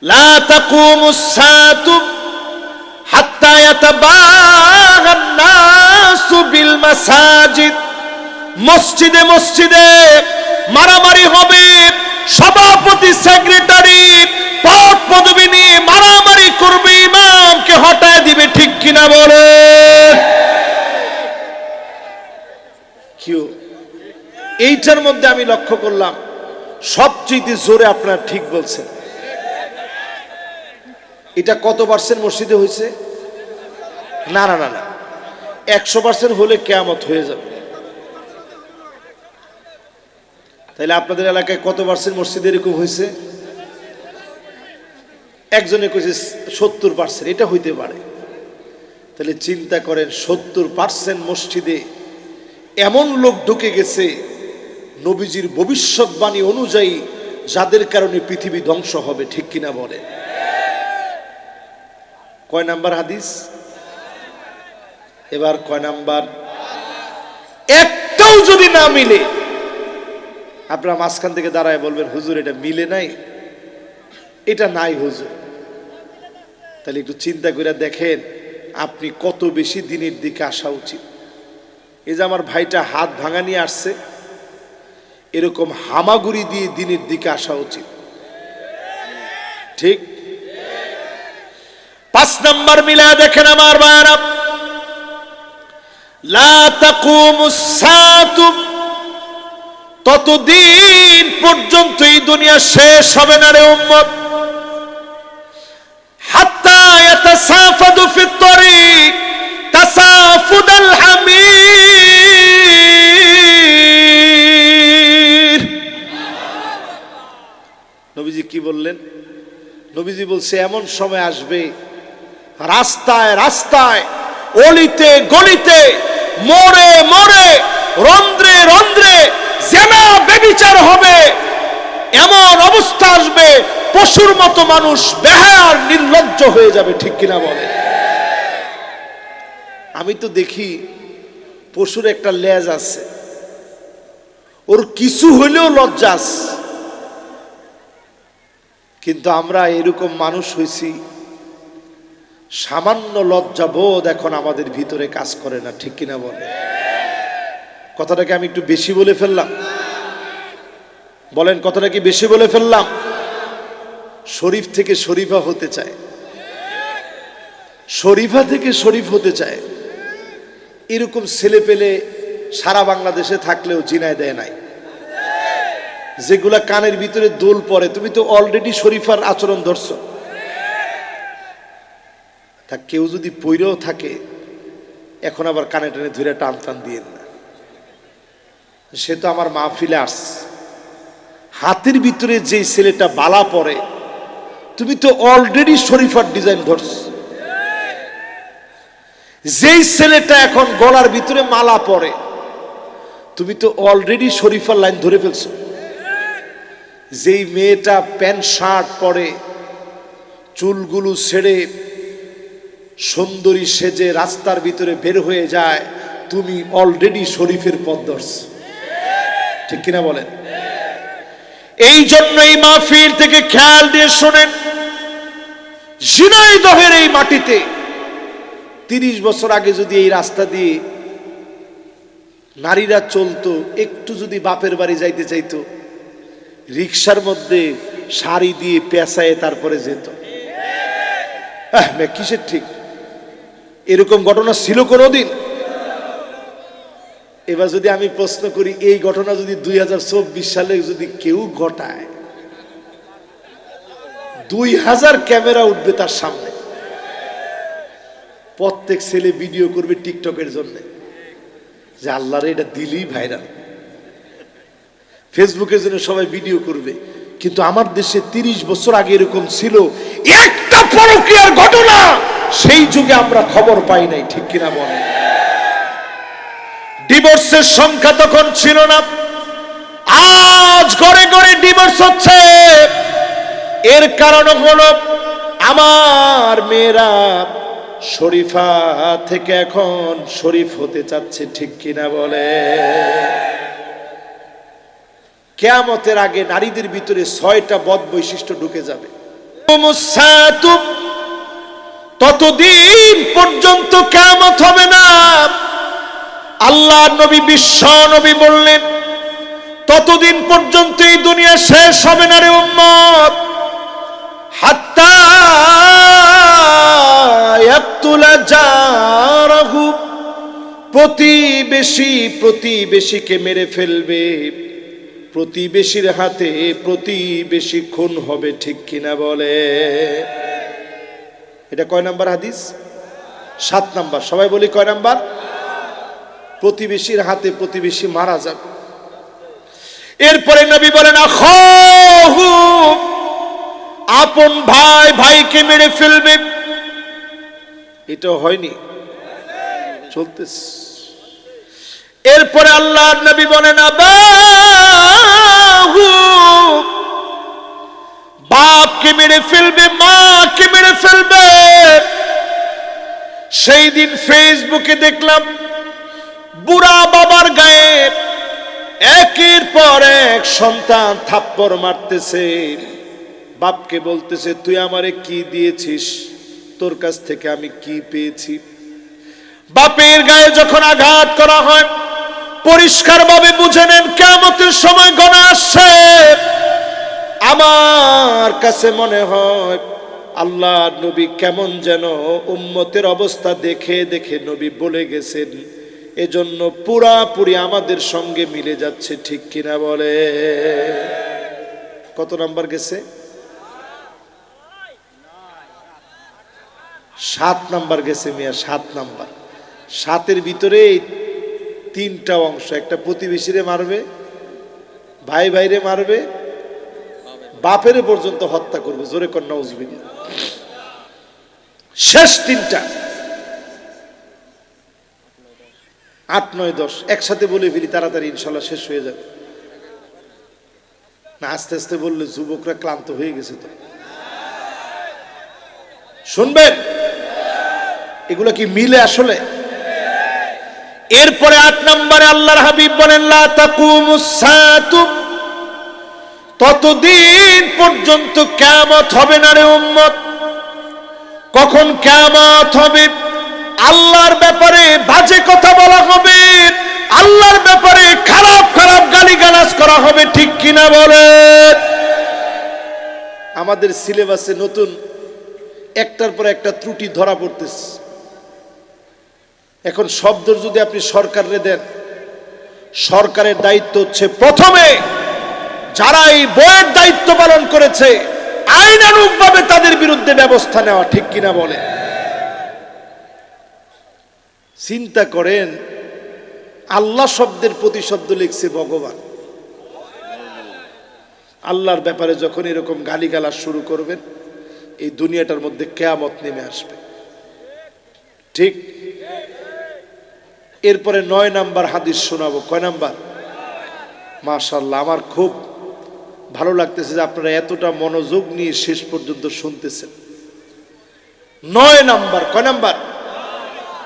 লা তাকুমুস সাআতু হাত্তা ইয়াতাবাগান নাসু বিল মাসাজিদ। মসজিদে মসজিদে মারামারি হবে, সভাপতি সেক্রেটারি পদ পদবি নিয়ে মারামারি করবে, ইমামকে হটায় দিবে, ঠিক কিনা বলে? এইটার মধ্যে আমি লক্ষ্য করলাম সবচেয়ে জোরে আপনারা ঠিক বলছেন। এটা কত পার্সেন্ট মসজিদে হয়েছে? না না না না, 100% হলে কিয়ামত হয়ে যাবে। তাহলে আপনাদের এলাকায় কত পার্সেন্ট মসজিদে এরকম হয়েছে? একজনে কইছে 70%, এটা হইতে পারে। তাহলে চিন্তা করেন 70% মসজিদে এমন লোক ঢুকে গেছে নবীজির ভবিষ্যৎবাণী অনুযায়ী, যাদের কারণে পৃথিবী ধ্বংস হবে, ঠিক কিনা বলেন? কয় নাম্বার হাদিস? এবার কয় নাম্বার? একটাও যদি না মিলে, আপনারা মাঝখান থেকে দাঁড়ায় বলবেন হুজুর এটা মিলে নাই, এটা নাই হুজুর। তাহলে একটু চিন্তা করে দেখেন আপনি কত বেশি দিনের দিকে আসা উচিত। এই যে আমার ভাইটা হাত ভাঙা নিয়ে আসছে, এরকম হামাগুড়ি দিয়ে দিনের দিকে আসা উচিত, ঠিক? 5 নাম্বার মিলায় দেখেন আমার ভাইরা, লা তাকুমুস সাআতু, ততদিন পর্যন্ত এই দুনিয়া শেষ হবে না রে উম্মত, হাত্তা ইয়াতাসাফাদু ফিত তরিক তাসাফুদাল হামির। নবীজি কি বললেন? নবীজি বলছে এমন সময় আসবে রাস্তায় রাস্তায়, অলিতে গলিতে, মোড়ে মোড়ে, রন্ধ্রে রন্ধ্রে জেনা ব্যভিচার হবে। এমন অবস্থা আসবে পশুর মতো মানুষ বেহায়ার নির্লজ্জ হয়ে যাবে, ঠিক কিনা বলে? আমি তো দেখি পশুর একটা লেজ আছে, ওর কিছু হইলেও লজ্জা আছে, কিন্তু আমরা এরকম মানুষ হইছি সামান্য লজ্জাবোধ এখন আমাদের ভিতরে কাজ করে না, ঠিক কিনা বলে? কথাটাকে আমি একটু বেশি বলে ফেললাম? বলেন কথাটা কি বেশি বলে ফেললাম? শরীফ থেকে শরীফা হতে চায়, শরীফা থেকে শরীফ হতে চায়, এরকম ছেলে পেলে সারা বাংলাদেশে থাকলেও জিনায় দেয় নাই। যেগুলা কানের ভিতরে দোল পড়ে, তুমি তো অলরেডি শরীফার আচরণ ধরছো। তা কেউ যদি পইরেও থাকে, এখন আবার কানে টানে ধরে টান টান দিয়েন না। সে তো আমার মাহফিলে আসছে, হাতের ভিতরে যে ছেলেটা বালা পরে, তুমি তো অলরেডি শরীফার ডিজাইন ধরছো। যেই ছেলেটা এখন গলার ভিতরে মালা পরে, তুমি তো অলরেডি শরীফার লাইন ধরে ফেলছো। যেই মেয়েটা প্যান্ট শার্ট পরে, চুলগুলো ছেড়ে সুন্দরী সেজে রাস্তার ভিতরে বের হয়ে যায়, তুমি অলরেডি শরীফের পথ ধরছো, ঠিক কিনা বলেন? এই জন্য এই মাহফিল থেকে খেয়াল দিয়ে শোনেন, ঝিনাইদহের এই মাটিতে 30 বছর আগে যদি এই রাস্তা দিয়ে নারীরা চলতো, একটু যদি বাপের বাড়ি যাইতে চাইতো, রিক্সার মধ্যে শাড়ি দিয়ে পেঁচায় তারপরে যেত। কিসের ঠিক? এরকম ঘটনা ছিল কোনোদিন? এবার যদি আমি প্রশ্ন করি, এই ঘটনা যদি 2024 সালে যদি কেউ ঘটায়, 2000 ক্যামেরা উঠবে তার সামনে, প্রত্যেক ছেলে ভিডিও করবে টিকটকের জন্য, যে আল্লাহরে এটা দিলেই ভাইরাল, ফেসবুকের জন্য সবাই ভিডিও করবে। কিন্তু আমার দেশে 30 বছর আগে এরকম ছিল, একটা পরকীয়ার ঘটনা সেই যুগে আমরা খবর পাই নাই, ঠিক কিনা বলে? ডিভোর্সের সংখ্যা তখন ছিল না, আজ ঘরে ঘরে ডিভোর্স হচ্ছে। এর কারণ হলো আমার মেয়েরা শরীফা থেকে এখন শরীফ হতে চাচ্ছে, ঠিক কিনা বলে? কিয়ামতের আগে নারীদের ভিতরে 6টা বদ বৈশিষ্ট্য ঢুকে যাবে। ততদিন পর্যন্ত কিয়ামত হবে না। আল্লাহ নবী, বিশ্ব নবী বললেন, ততদিন পর্যন্ত এই দুনিয়া শেষ হবে না রে উম্মত, হাত্তা ইয়াকতুলা জারাহু, প্রতিবেশী প্রতিবেশীকে মেরে ফেলবে। প্রতিবেশীর হাতে প্রতিবেশী খুন হবে, ঠিক কিনা বলে? এটা কয় নাম্বার হাদিস? 7 নাম্বার। সবাই বলি কয় নাম্বার? প্রতিবেশীর হাতে প্রতিবেশী মারা যাবে। এরপরে নবী বলেন আখাহু, আপন ভাই ভাইকে মেরে ফেলবে। এটা হয়নি, চলতেছে। এরপরে আল্লাহর নবী বলেন আবাহু, বাপকে মেরে ফেলবে, মাকে মেরে ফেলবে। সেই দিন ফেসবুকে দেখলাম বুড়া বাবার গায়ে একের পর এক সন্তান থাপ্পড় মারতেছে। বাপকে বলতেছে তুই আমারে কি দিয়েছিস, তোর কাছ থেকে আমি কি পেয়েছি। বাপের গায়ে যখন আঘাত করা হয় পরিষ্কার ভাবে বুঝে নেন কিয়ামতের সময় গণা আসছে। আমার কাছে মনে হয় আল্লাহ নবী কেমন যেন উম্মতের অবস্থা দেখে দেখে নবী বলে গেছেন, এজন্য পুরাপুরি আমাদের সঙ্গে মিলে যাচ্ছে, ঠিক কিনা বলে? কত নাম্বার গেছে? 7 নাম্বার গেছে মিয়া, 7 নাম্বার। 7-এর ভিতরে 3টা অংশ। একটা প্রতিবেশীরে মারবে, ভাই ভাইরে মারবে, বাপেরে পর্যন্ত হত্যা করবে। জোরে কন্যা উজবিনী। শেষ 3টা 8, 9, 10 একসাথে বলে ফেলি, তাড়াতাড়ি ইনশাল্লাহ শেষ হয়ে যাবে। না আস্তে আস্তে বললে যুবকরা ক্লান্ত হয়ে গেছে। তো শুনবেন, এগুলো কি মিলে আসলে? এরপরে 8 নম্বরে আল্লাহর হাবিব বলেন লা তাকুমুস সাআতু, ততদিন পর্যন্ত কিয়ামত হবে না রে উম্মত। কখন কিয়ামত হবে? আল্লাহর ব্যাপারে বাজে কথা বলা হবে, আল্লাহর ব্যাপারে খারাপ খারাপ গালিগালাজ করা হবে, ঠিক কিনা বলে? আমাদের সিলেবাসে নতুন একটার পর একটা ত্রুটি ধরা পড়তেছে। এখন শব্দ যদি আপনি সরকারে দেন, সরকারের দায়িত্ব হচ্ছে প্রথমে যারা এই বইয়ের দায়িত্ব পালন করেছে আইনানুগভাবে তাদের বিরুদ্ধে ব্যবস্থা নেওয়া, ঠিক কিনা বলে? চিন্তা করেন, আল্লাহ শব্দের প্রতিশব্দ লিখছে ভগবান। আল্লাহর ব্যাপারে যখন এরকম গালিগালাজ শুরু করবেন, এই দুনিয়াটার মধ্যে কিয়ামত নেমে আসবে, ঠিক? এরপরে 9 নাম্বার হাদিস শোনাবো। কয় নাম্বার? মাশাআল্লাহ, আমার খুব ভালো লাগতেছে যে আপনারা এতটা মনোযোগ নিয়ে শেষ পর্যন্ত শুনতেছেন। 9 নাম্বার। কয় নাম্বার?